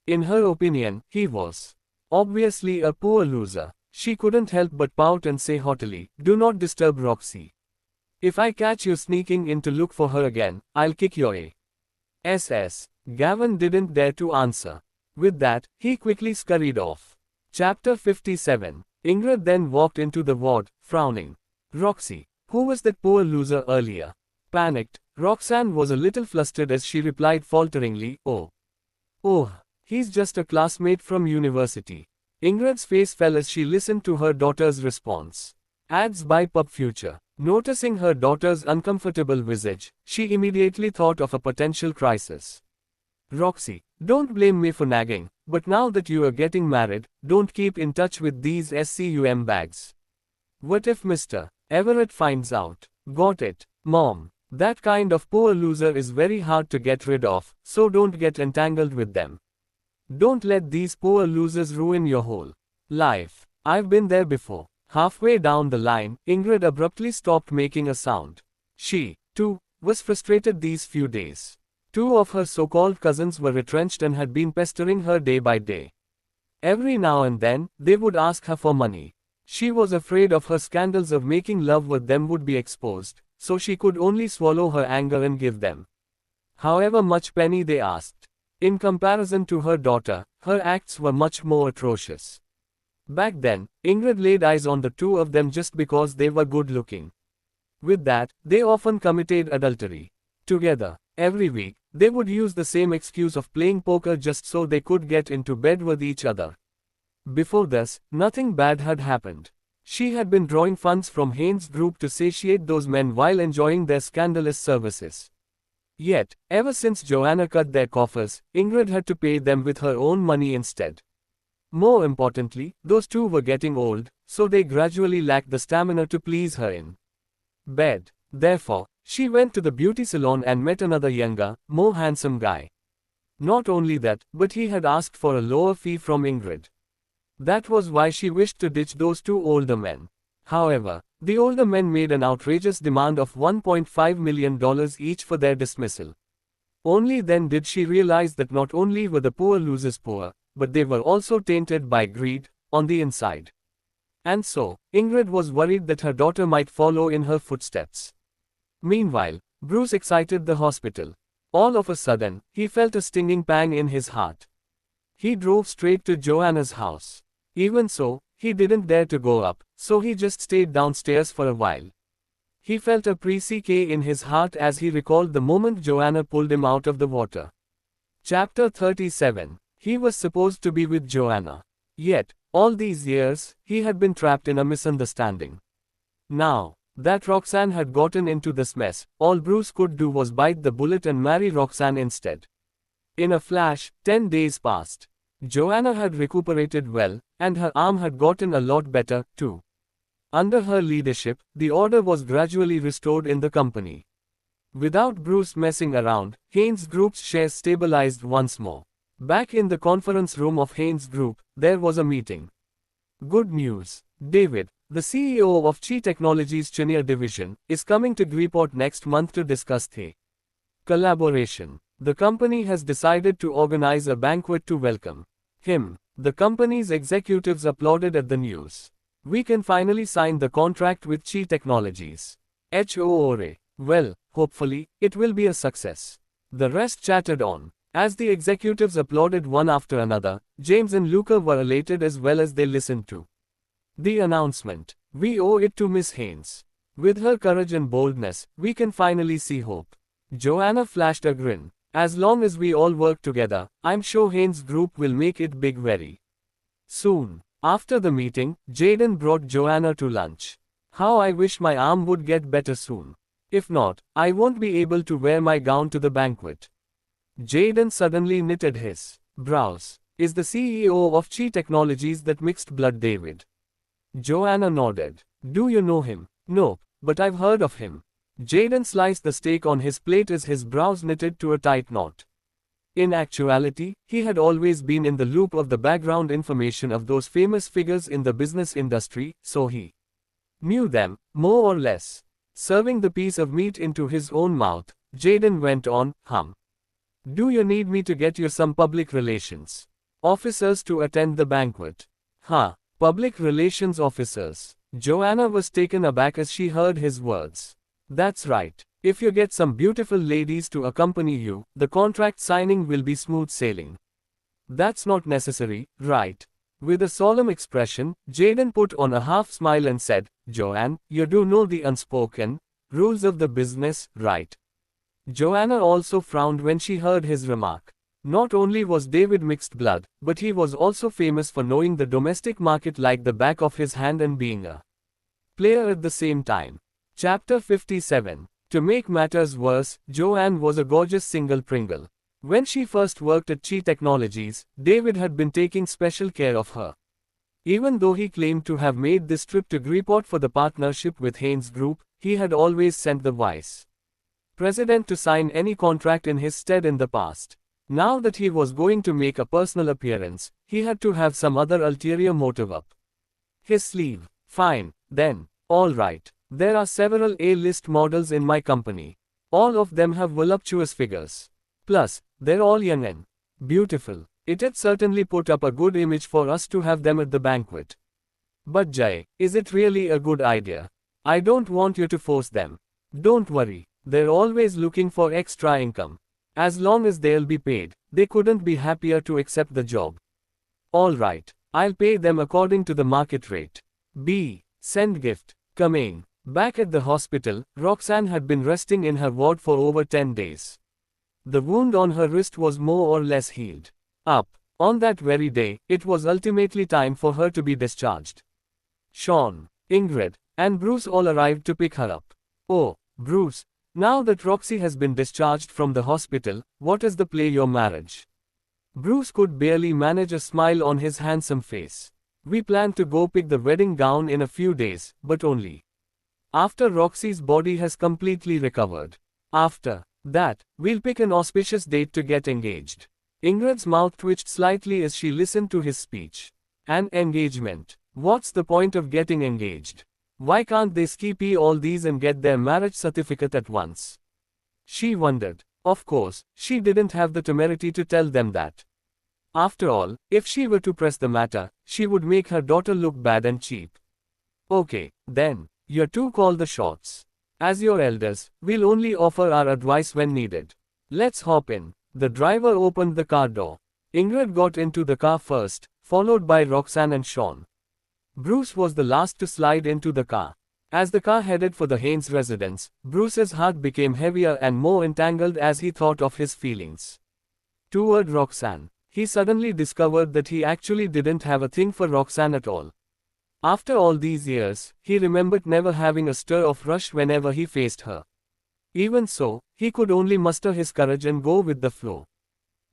Speaker 1: In her opinion, he was obviously a poor loser. She couldn't help but pout and say haughtily, "Do not disturb Roxy. If I catch you sneaking in to look for her again, I'll kick your ass." Gavin didn't dare to answer. With that, he quickly scurried off. Chapter 57. Ingrid then walked into the ward, frowning. "Roxy, who was that poor loser earlier?" Panicked, Roxanne was a little flustered as she replied falteringly, "Oh, he's just a classmate from university." Ingrid's face fell as she listened to her daughter's response. Ads by Pub Future. Noticing her daughter's uncomfortable visage, she immediately thought of a potential crisis. "Roxy, don't blame me for nagging, but now that you are getting married, don't keep in touch with these SCUM bags. What if Mr. Everett finds out?" "Got it, Mom. That kind of poor loser is very hard to get rid of, so don't get entangled with them. Don't let these poor losers ruin your whole life. I've been there before." Halfway down the line, Ingrid abruptly stopped making a sound. She, too, was frustrated these few days. Two of her so-called cousins were retrenched and had been pestering her day by day. Every now and then, they would ask her for money. She was afraid of her scandals of making love with them would be exposed, so she could only swallow her anger and give them however much penny they asked. In comparison to her daughter, her acts were much more atrocious. Back then, Ingrid laid eyes on the two of them just because they were good-looking. With that, they often committed adultery together. Every week, they would use the same excuse of playing poker just so they could get into bed with each other. Before this, nothing bad had happened. She had been drawing funds from Haynes Group to satiate those men while enjoying their scandalous services. Yet, ever since Joanna cut their coffers, Ingrid had to pay them with her own money instead. More importantly, those two were getting old, so they gradually lacked the stamina to please her in bed. Therefore, she went to the beauty salon and met another younger, more handsome guy. Not only that, but he had asked for a lower fee from Ingrid. That was why she wished to ditch those two older men. However, the older men made an outrageous demand of $1.5 million each for their dismissal. Only then did she realize that not only were the poor losers poor, but they were also tainted by greed, on the inside. And so, Ingrid was worried that her daughter might follow in her footsteps. Meanwhile, Bruce exited the hospital. All of a sudden, he felt a stinging pang in his heart. He drove straight to Joanna's house. Even so, he didn't dare to go up, so he just stayed downstairs for a while. He felt a prick in his heart as he recalled the moment Joanna pulled him out of the water. Chapter 37. He was supposed to be with Joanna. Yet, all these years, he had been trapped in a misunderstanding. Now that Roxanne had gotten into this mess, all Bruce could do was bite the bullet and marry Roxanne instead. In a flash, 10 days passed. Joanna had recuperated well, and her arm had gotten a lot better, too. Under her leadership, the order was gradually restored in the company. Without Bruce messing around, Haynes Group's shares stabilized once more. Back in the conference room of Haynes Group, there was a meeting. Good news. David, the CEO of Chi Technologies Cheniere division, is coming to Griport next month to discuss the collaboration. The company has decided to organize a banquet to welcome him. The company's executives applauded at the news. We can finally sign the contract with Chi Technologies. HOORA. Well, hopefully, it will be a success. The rest chattered on. As the executives applauded one after another, James and Luca were elated as well as they listened to the announcement. We owe it to Miss Haynes. With her courage and boldness, we can finally see hope. Joanna flashed a grin. As long as we all work together, I'm sure Haynes Group will make it big very soon. After the meeting, Jaden brought Joanna to lunch. How I wish my arm would get better soon. If not, I won't be able to wear my gown to the banquet. Jaden suddenly knitted his brows. Is the CEO of Chi Technologies that mixed blood David? Joanna nodded. Do you know him? No, but I've heard of him. Jaden sliced the steak on his plate as his brows knitted to a tight knot. In actuality, he had always been in the loop of the background information of those famous figures in the business industry, so he knew them, more or less. Serving the piece of meat into his own mouth, Jaden went on, Do you need me to get you some public relations officers to attend the banquet? Public relations officers. Joanna was taken aback as she heard his words. That's right. If you get some beautiful ladies to accompany you, the contract signing will be smooth sailing. That's not necessary, right? With a solemn expression, Jaden put on a half smile and said, Joanne, you do know the unspoken rules of the business, right? Joanna also frowned when she heard his remark. Not only was David mixed blood, but he was also famous for knowing the domestic market like the back of his hand and being a player at the same time. Chapter 57. To make matters worse, Joanne was a gorgeous single Pringle. When she first worked at Chi Technologies, David had been taking special care of her. Even though he claimed to have made this trip to Griport for the partnership with Haynes Group, he had always sent the vice president to sign any contract in his stead in the past. Now that he was going to make a personal appearance, he had to have some other ulterior motive up his sleeve. Fine, then. All right. There are several A-list models in my company. All of them have voluptuous figures. Plus, they're all young and beautiful. It had certainly put up a good image for us to have them at the banquet. But Jay, is it really a good idea? I don't want you to force them. Don't worry, they're always looking for extra income. As long as they'll be paid, they couldn't be happier to accept the job. All right, I'll pay them according to the market rate. B. Send gift. Coming. Back at the hospital, Roxanne had been resting in her ward for over 10 days. The wound on her wrist was more or less healed up. On that very day, it was ultimately time for her to be discharged. Sean, Ingrid, and Bruce all arrived to pick her up. Oh, Bruce, now that Roxy has been discharged from the hospital, what is the play your marriage? Bruce could barely manage a smile on his handsome face. We plan to go pick the wedding gown in a few days, but only After Roxy's body has completely recovered. After that, we'll pick an auspicious date to get engaged. Ingrid's mouth twitched slightly as she listened to his speech. An engagement. What's the point of getting engaged? Why can't they skip all these and get their marriage certificate at once? She wondered. Of course, she didn't have the temerity to tell them that. After all, if she were to press the matter, she would make her daughter look bad and cheap. Okay, then, you two call the shots. As your elders, we'll only offer our advice when needed. Let's hop in. The driver opened the car door. Ingrid got into the car first, followed by Roxanne and Sean. Bruce was the last to slide into the car. As the car headed for the Haynes residence, Bruce's heart became heavier and more entangled as he thought of his feelings toward Roxanne. He suddenly discovered that he actually didn't have a thing for Roxanne at all. After all these years, he remembered never having a stir of rush whenever he faced her. Even so, he could only muster his courage and go with the flow.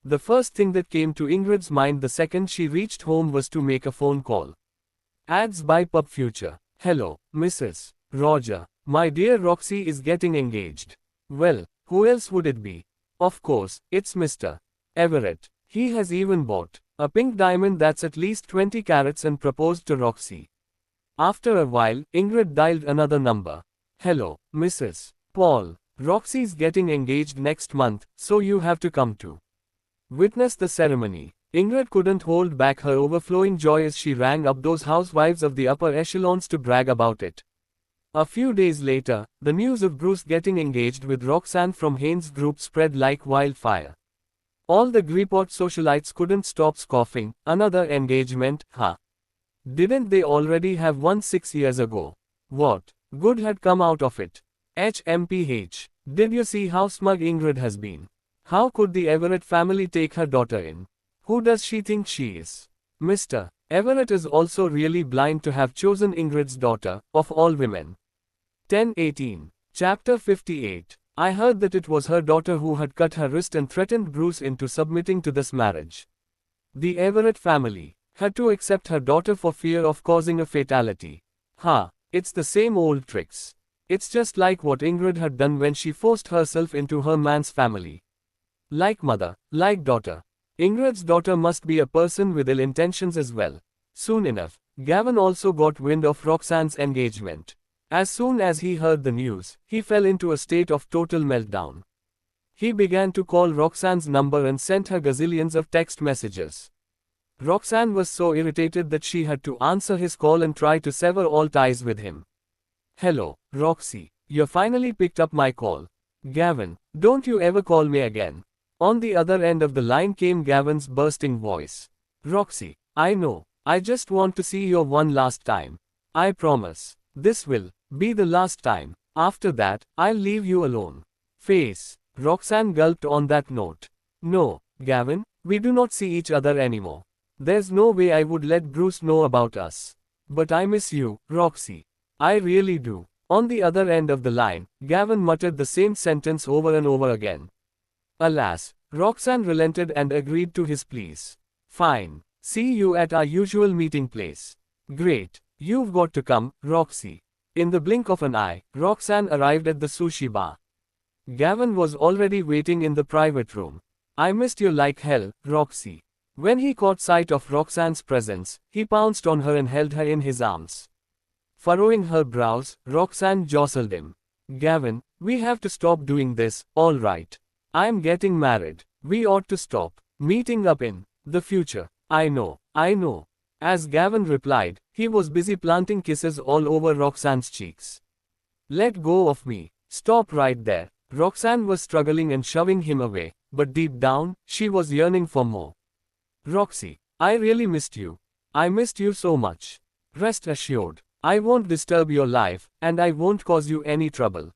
Speaker 1: The first thing that came to Ingrid's mind the second she reached home was to make a phone call. Ads by Pub Future. Hello, Mrs. Roger. My dear Roxy is getting engaged. Well, who else would it be? Of course, it's Mr. Everett. He has even bought a pink diamond that's at least 20 carats and proposed to Roxy. After a while, Ingrid dialed another number. Hello, Mrs. Paul. Roxy's getting engaged next month, so you have to come to witness the ceremony. Ingrid couldn't hold back her overflowing joy as she rang up those housewives of the upper echelons to brag about it. A few days later, the news of Bruce getting engaged with Roxanne from Haynes Group spread like wildfire. All the Greeport socialites couldn't stop scoffing. Another engagement, huh? Didn't they already have one 6 years ago? What good had come out of it? HMPH. Did you see how smug Ingrid has been? How could the Everett family take her daughter in? Who does she think she is? Mr. Everett is also really blind to have chosen Ingrid's daughter, of all women. 10:18. Chapter 58. I heard that it was her daughter who had cut her wrist and threatened Bruce into submitting to this marriage. The Everett family had to accept her daughter for fear of causing a fatality. It's the same old tricks. It's just like what Ingrid had done when she forced herself into her man's family. Like mother, like daughter. Ingrid's daughter must be a person with ill intentions as well. Soon enough, Gavin also got wind of Roxanne's engagement. As soon as he heard the news, he fell into a state of total meltdown. He began to call Roxanne's number and sent her gazillions of text messages. Roxanne was so irritated that she had to answer his call and try to sever all ties with him. Hello, Roxy. You finally picked up my call. Gavin, don't you ever call me again. On the other end of the line came Gavin's bursting voice. Roxy, I know. I just want to see you one last time. I promise. This will be the last time. After that, I'll leave you alone. Face. Roxanne gulped on that note. No, Gavin, we do not see each other anymore. There's no way I would let Bruce know about us. But I miss you, Roxy. I really do. On the other end of the line, Gavin muttered the same sentence over and over again. Alas, Roxanne relented and agreed to his pleas. Fine. See you at our usual meeting place. Great. You've got to come, Roxy. In the blink of an eye, Roxanne arrived at the sushi bar. Gavin was already waiting in the private room. I missed you like hell, Roxy. When he caught sight of Roxanne's presence, he pounced on her and held her in his arms. Furrowing her brows, Roxanne jostled him. Gavin, we have to stop doing this, all right. I'm getting married. We ought to stop meeting up in the future. I know. As Gavin replied, he was busy planting kisses all over Roxanne's cheeks. Let go of me. Stop right there. Roxanne was struggling and shoving him away, but deep down, she was yearning for more. Roxy, I really missed you. I missed you so much. Rest assured, I won't disturb your life, and I won't cause you any trouble.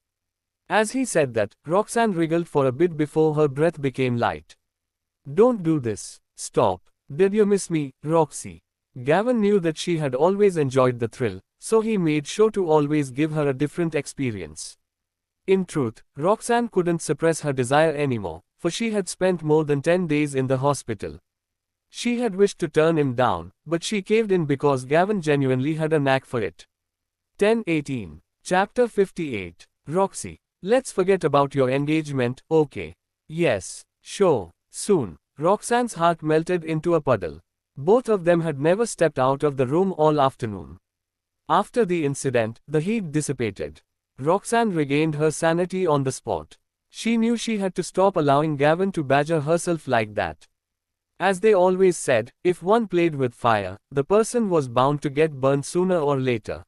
Speaker 1: As he said that, Roxanne wriggled for a bit before her breath became light. Don't do this. Stop. Did you miss me, Roxy? Gavin knew that she had always enjoyed the thrill, so he made sure to always give her a different experience. In truth, Roxanne couldn't suppress her desire anymore, for she had spent more than 10 days in the hospital. She had wished to turn him down, but she caved in because Gavin genuinely had a knack for it. 10:18. Chapter 58. Roxy. Let's forget about your engagement, okay? Yes, sure, soon. Roxanne's heart melted into a puddle. Both of them had never stepped out of the room all afternoon. After the incident, the heat dissipated. Roxanne regained her sanity on the spot. She knew she had to stop allowing Gavin to badger herself like that. As they always said, if one played with fire, the person was bound to get burned sooner or later.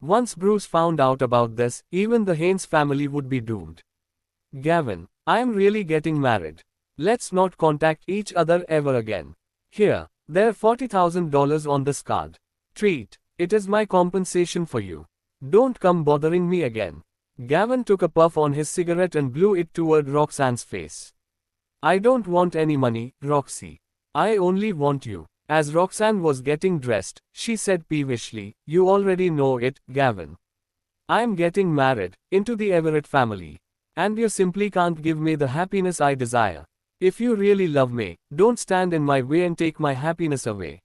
Speaker 1: Once Bruce found out about this, even the Haynes family would be doomed. Gavin, I am really getting married. Let's not contact each other ever again. Here, there are $40,000 on this card. Treat, it is my compensation for you. Don't come bothering me again. Gavin took a puff on his cigarette and blew it toward Roxanne's face. I don't want any money, Roxy. I only want you. As Roxanne was getting dressed, she said peevishly, you already know it, Gavin. I'm getting married, into the Everett family. And you simply can't give me the happiness I desire. If you really love me, don't stand in my way and take my happiness away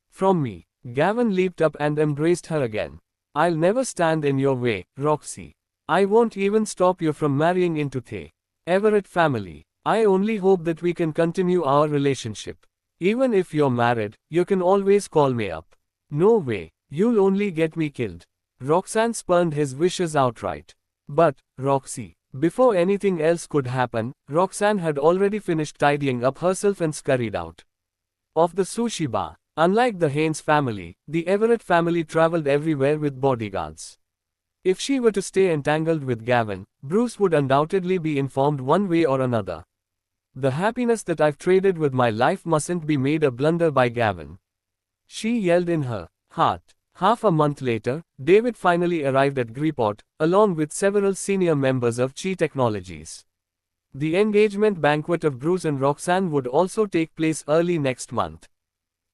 Speaker 1: from me. Gavin leaped up and embraced her again. I'll never stand in your way, Roxy. I won't even stop you from marrying into the Everett family. I only hope that we can continue our relationship. Even if you're married, you can always call me up. No way, you'll only get me killed. Roxanne spurned his wishes outright. But, Roxy, before anything else could happen, Roxanne had already finished tidying up herself and scurried out of the sushi bar. Unlike the Haynes family, the Everett family traveled everywhere with bodyguards. If she were to stay entangled with Gavin, Bruce would undoubtedly be informed one way or another. The happiness that I've traded with my life mustn't be made a blunder by Gavin. She yelled in her heart. Half a month later, David finally arrived at Greyport, along with several senior members of Chi Technologies. The engagement banquet of Bruce and Roxanne would also take place early next month.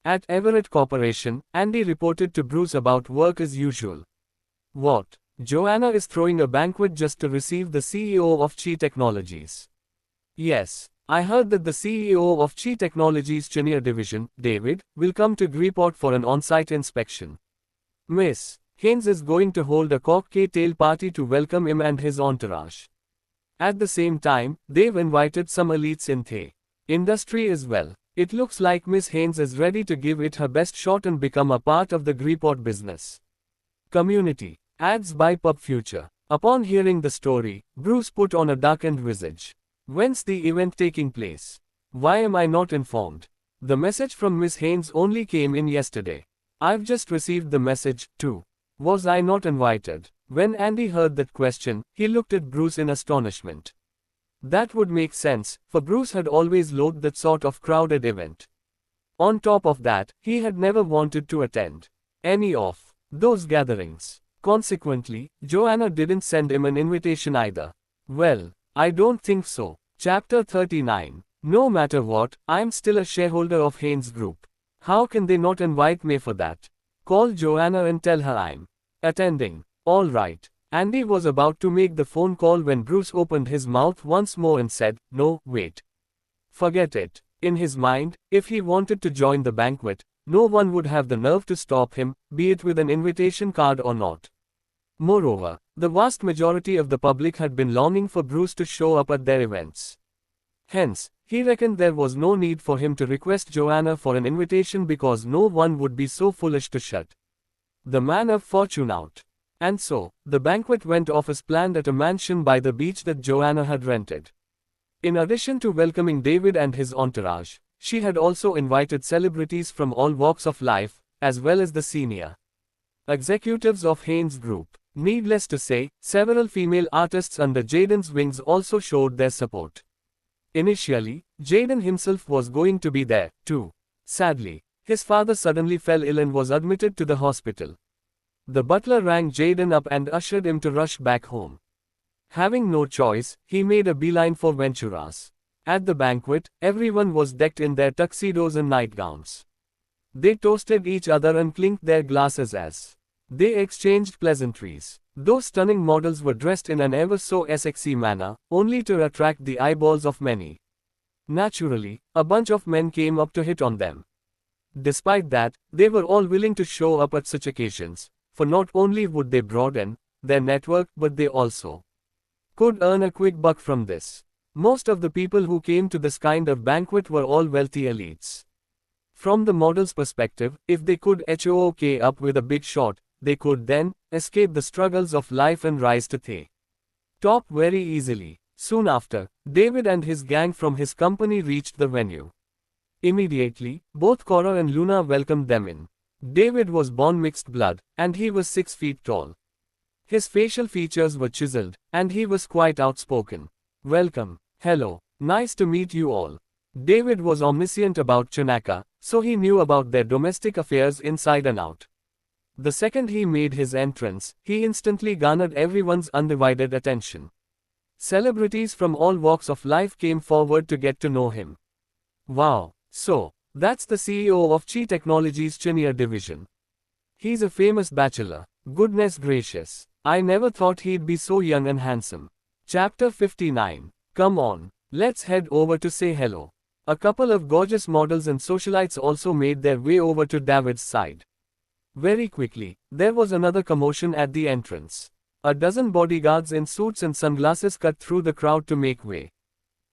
Speaker 1: At Everett Corporation, Andy reported to Bruce about work as usual. What? Joanna is throwing a banquet just to receive the CEO of Chi Technologies. Yes, I heard that the CEO of Chi Technologies' Chenier division, David, will come to Greyport for an on-site inspection. Miss Haynes is going to hold a cocktail party to welcome him and his entourage. At the same time, they've invited some elites in the industry as well. It looks like Miss Haynes is ready to give it her best shot and become a part of the Greyport business community. Ads by Pub Future. Upon hearing the story, Bruce put on a darkened visage. When's the event taking place? Why am I not informed? The message from Miss Haynes only came in yesterday. I've just received the message, too. Was I not invited? When Andy heard that question, he looked at Bruce in astonishment. That would make sense, for Bruce had always loathed that sort of crowded event. On top of that, he had never wanted to attend any of those gatherings. Consequently, Joanna didn't send him an invitation either. Well, I don't think so. Chapter 39. No matter what, I'm still a shareholder of Haynes Group. How can they not invite me for that? Call Joanna and tell her I'm attending. All right. Andy was about to make the phone call when Bruce opened his mouth once more and said, no, wait. Forget it. In his mind, if he wanted to join the banquet, no one would have the nerve to stop him, be it with an invitation card or not. Moreover, the vast majority of the public had been longing for Bruce to show up at their events. Hence, he reckoned there was no need for him to request Joanna for an invitation because no one would be so foolish to shut the man of fortune out. And so, the banquet went off as planned at a mansion by the beach that Joanna had rented. In addition to welcoming David and his entourage, she had also invited celebrities from all walks of life, as well as the senior executives of Haynes Group. Needless to say, several female artists under Jaden's wings also showed their support. Initially, Jaden himself was going to be there, too. Sadly, his father suddenly fell ill and was admitted to the hospital. The butler rang Jaden up and ushered him to rush back home. Having no choice, he made a beeline for Ventura's. At the banquet, everyone was decked in their tuxedos and nightgowns. They toasted each other and clinked their glasses as they exchanged pleasantries. Those stunning models were dressed in an ever so sexy manner, only to attract the eyeballs of many. Naturally, a bunch of men came up to hit on them. Despite that, they were all willing to show up at such occasions, for not only would they broaden their network, but they also could earn a quick buck from this. Most of the people who came to this kind of banquet were all wealthy elites. From the model's perspective, if they could hook up with a big shot, they could then escape the struggles of life and rise to the top very easily. Soon after, David and his gang from his company reached the venue. Immediately, both Cora and Luna welcomed them in. David was born mixed blood, and he was 6 feet tall. His facial features were chiseled, and he was quite outspoken. Welcome. Hello. Nice to meet you all. David was omniscient about Chanaka, so he knew about their domestic affairs inside and out. The second he made his entrance, he instantly garnered everyone's undivided attention. Celebrities from all walks of life came forward to get to know him. Wow. So, that's the CEO of Chi Technologies Chenier division. He's a famous bachelor. Goodness gracious. I never thought he'd be so young and handsome. Chapter 59. Come on, let's head over to say hello. A couple of gorgeous models and socialites also made their way over to David's side. Very quickly, there was another commotion at the entrance. A dozen bodyguards in suits and sunglasses cut through the crowd to make way.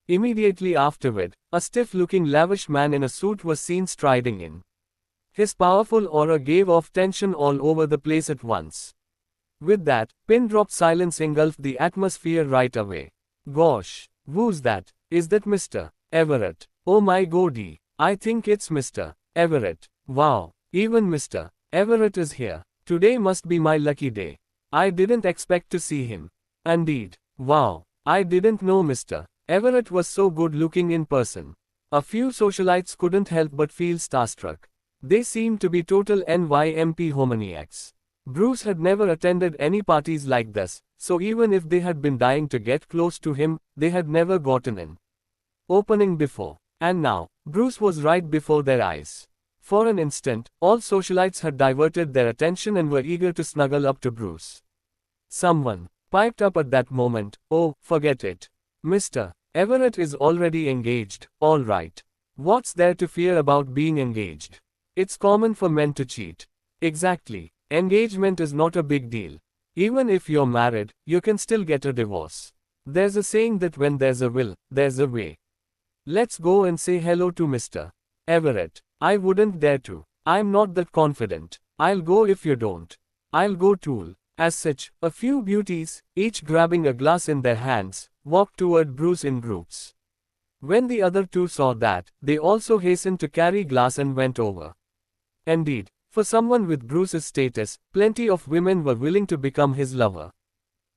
Speaker 1: Immediately afterward, a stiff-looking lavish man in a suit was seen striding in. His powerful aura gave off tension all over the place at once. With that, pin-drop silence engulfed the atmosphere right away. Gosh, who's that? Is that Mr. Everett? Oh my god, I think it's Mr. Everett. Wow, even Mr. Everett is here. Today must be my lucky day. I didn't expect to see him. Indeed. Wow, I didn't know Mr. Everett was so good looking in person. A few socialites couldn't help but feel starstruck. They seemed to be total NYMP homaniacs. Bruce had never attended any parties like this, so even if they had been dying to get close to him, they had never gotten an opening before. And now, Bruce was right before their eyes. For an instant, all socialites had diverted their attention and were eager to snuggle up to Bruce. Someone piped up at that moment, "Oh, forget it. Mr. Everett is already engaged, all right. What's there to fear about being engaged? It's common for men to cheat." Exactly. Engagement is not a big deal. Even if you're married, you can still get a divorce. There's a saying that when there's a will, there's a way. Let's go and say hello to Mr. Everett. I wouldn't dare to. I'm not that confident. I'll go if you don't. I'll go too. As such, a few beauties, each grabbing a glass in their hands, walked toward Bruce in groups. When the other two saw that, they also hastened to carry glass and went over. Indeed, for someone with Bruce's status, plenty of women were willing to become his lover.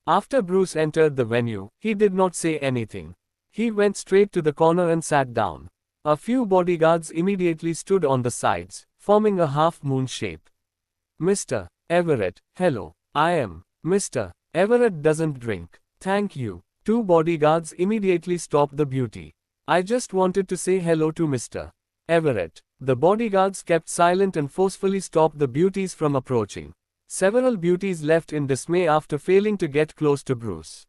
Speaker 1: After Bruce entered the venue, he did not say anything. He went straight to the corner and sat down. A few bodyguards immediately stood on the sides, forming a half-moon shape. Mr. Everett, hello. I am. Mr. Everett doesn't drink. Thank you. Two bodyguards immediately stopped the beauty. I just wanted to say hello to Mr. Everett. The bodyguards kept silent and forcefully stopped the beauties from approaching. Several beauties left in dismay after failing to get close to Bruce.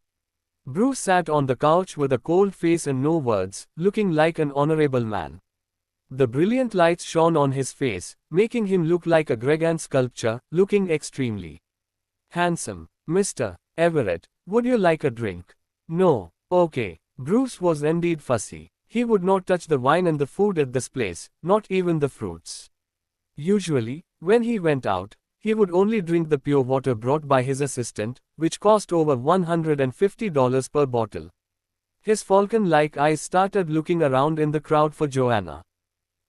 Speaker 1: Bruce sat on the couch with a cold face and no words, looking like an honorable man. The brilliant lights shone on his face, making him look like a Gauguin sculpture, looking extremely handsome. Mr. Everett, would you like a drink? No. Okay. Bruce was indeed fussy. He would not touch the wine and the food at this place, not even the fruits. Usually, when he went out, he would only drink the pure water brought by his assistant, which cost over $150 per bottle. His falcon-like eyes started looking around in the crowd for Joanna.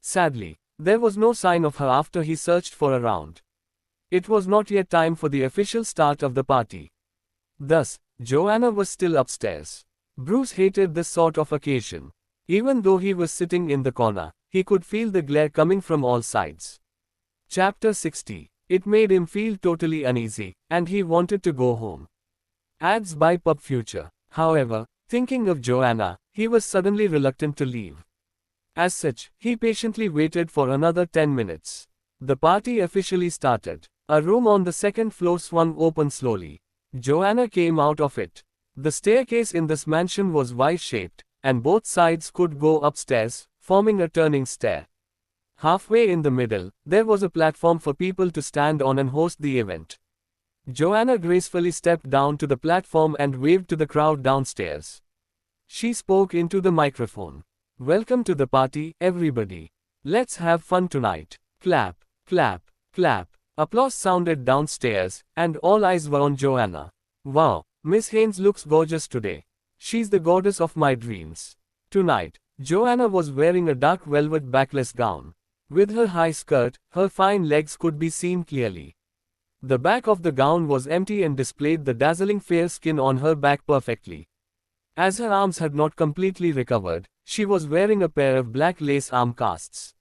Speaker 1: Sadly, there was no sign of her after he searched for a round. It was not yet time for the official start of the party. Thus, Joanna was still upstairs. Bruce hated this sort of occasion. Even though he was sitting in the corner, he could feel the glare coming from all sides. Chapter 60. It made him feel totally uneasy, and he wanted to go home. Ads by Pub Future. However, thinking of Joanna, he was suddenly reluctant to leave. As such, he patiently waited for another 10 minutes. The party officially started. A room on the second floor swung open slowly. Joanna came out of it. The staircase in this mansion was Y-shaped, and both sides could go upstairs, forming a turning stair. Halfway in the middle, there was a platform for people to stand on and host the event. Joanna gracefully stepped down to the platform and waved to the crowd downstairs. She spoke into the microphone. "Welcome to the party, everybody. Let's have fun tonight." Clap, clap, clap. Applause sounded downstairs, and all eyes were on Joanna. "Wow, Miss Haynes looks gorgeous today. She's the goddess of my dreams." Tonight, Joanna was wearing a dark velvet backless gown. With her high skirt, her fine legs could be seen clearly. The back of the gown was empty and displayed the dazzling fair skin on her back perfectly. As her arms had not completely recovered, she was wearing a pair of black lace arm casts.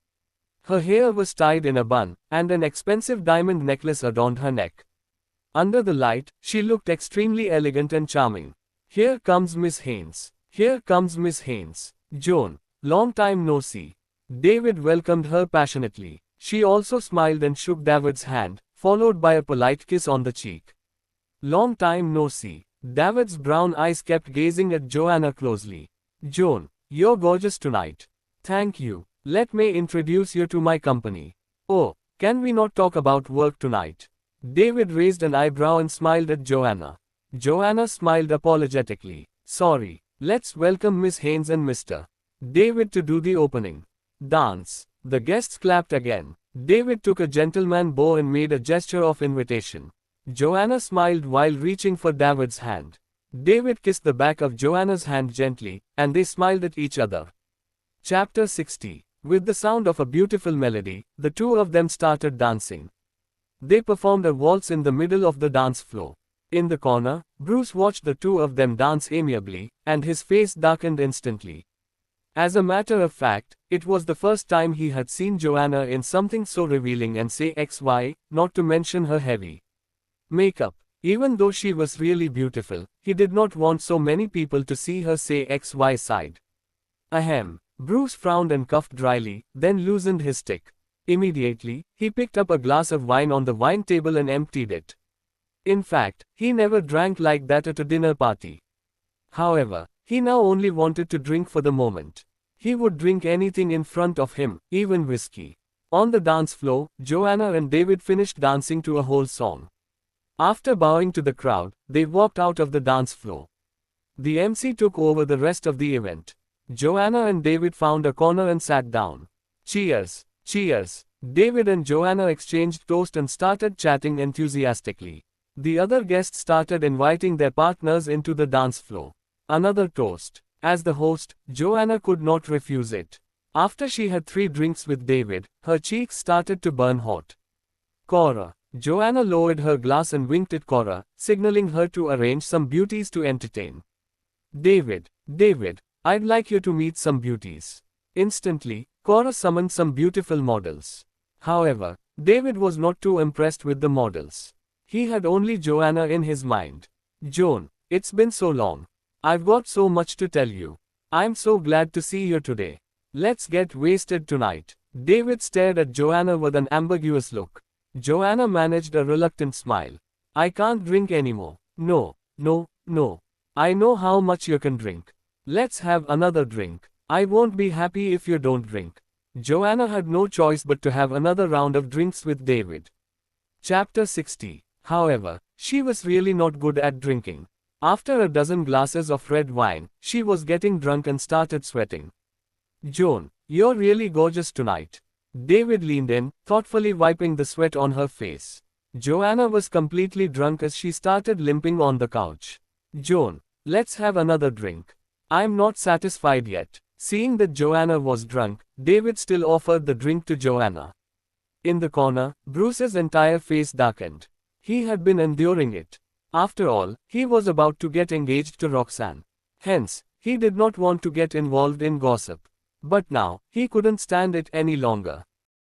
Speaker 1: Her hair was tied in a bun, and an expensive diamond necklace adorned her neck. Under the light, she looked extremely elegant and charming. "Here comes Miss Haynes. Here comes Miss Haynes. Joan, long time no see." David welcomed her passionately. She also smiled and shook David's hand, followed by a polite kiss on the cheek. "Long time no see." David's brown eyes kept gazing at Joanna closely. "Joan, you're gorgeous tonight." "Thank you. Let me introduce you to my company." "Oh, can we not talk about work tonight?" David raised an eyebrow and smiled at Joanna. Joanna smiled apologetically. "Sorry. Let's welcome Miss Haynes and Mr. David to do the opening dance." The guests clapped again. David took a gentleman bow and made a gesture of invitation. Joanna smiled while reaching for David's hand. David kissed the back of Joanna's hand gently, and they smiled at each other. Chapter 60. With the sound of a beautiful melody, the two of them started dancing. They performed a waltz in the middle of the dance floor. In the corner, Bruce watched the two of them dance amiably, and his face darkened instantly. As a matter of fact, it was the first time he had seen Joanna in something so revealing and say XY, not to mention her heavy makeup. Even though she was really beautiful, he did not want so many people to see her say XY side. Ahem. Bruce frowned and coughed dryly, then loosened his stick. Immediately, he picked up a glass of wine on the wine table and emptied it. In fact, he never drank like that at a dinner party. However, he now only wanted to drink for the moment. He would drink anything in front of him, even whiskey. On the dance floor, Joanna and David finished dancing to a whole song. After bowing to the crowd, they walked out of the dance floor. The MC took over the rest of the event. Joanna and David found a corner and sat down. "Cheers, cheers." David and Joanna exchanged toast and started chatting enthusiastically. The other guests started inviting their partners into the dance floor. Another toast. As the host, Joanna could not refuse it. After she had 3 drinks with David, her cheeks started to burn hot. "Cora." Joanna lowered her glass and winked at Cora, signaling her to arrange some beauties to entertain. David, I'd like you to meet some beauties." Instantly, Cora summoned some beautiful models. However, David was not too impressed with the models. He had only Joanna in his mind. "Joan, it's been so long. I've got so much to tell you. I'm so glad to see you today. Let's get wasted tonight." David stared at Joanna with an ambiguous look. Joanna managed a reluctant smile. "I can't drink anymore." No. "I know how much you can drink. Let's have another drink." "I won't be happy if you don't drink." Joanna had no choice but to have another round of drinks with David. Chapter 60. However, she was really not good at drinking. After a dozen glasses of red wine, she was getting drunk and started sweating. "Joan, you're really gorgeous tonight." David leaned in, thoughtfully wiping the sweat on her face. Joanna was completely drunk as she started limping on the couch. "Joan, let's have another drink." "I'm not satisfied yet." Seeing that Joanna was drunk, David still offered the drink to Joanna. In the corner, Bruce's entire face darkened. He had been enduring it. After all, he was about to get engaged to Roxanne. Hence, he did not want to get involved in gossip. But now, he couldn't stand it any longer.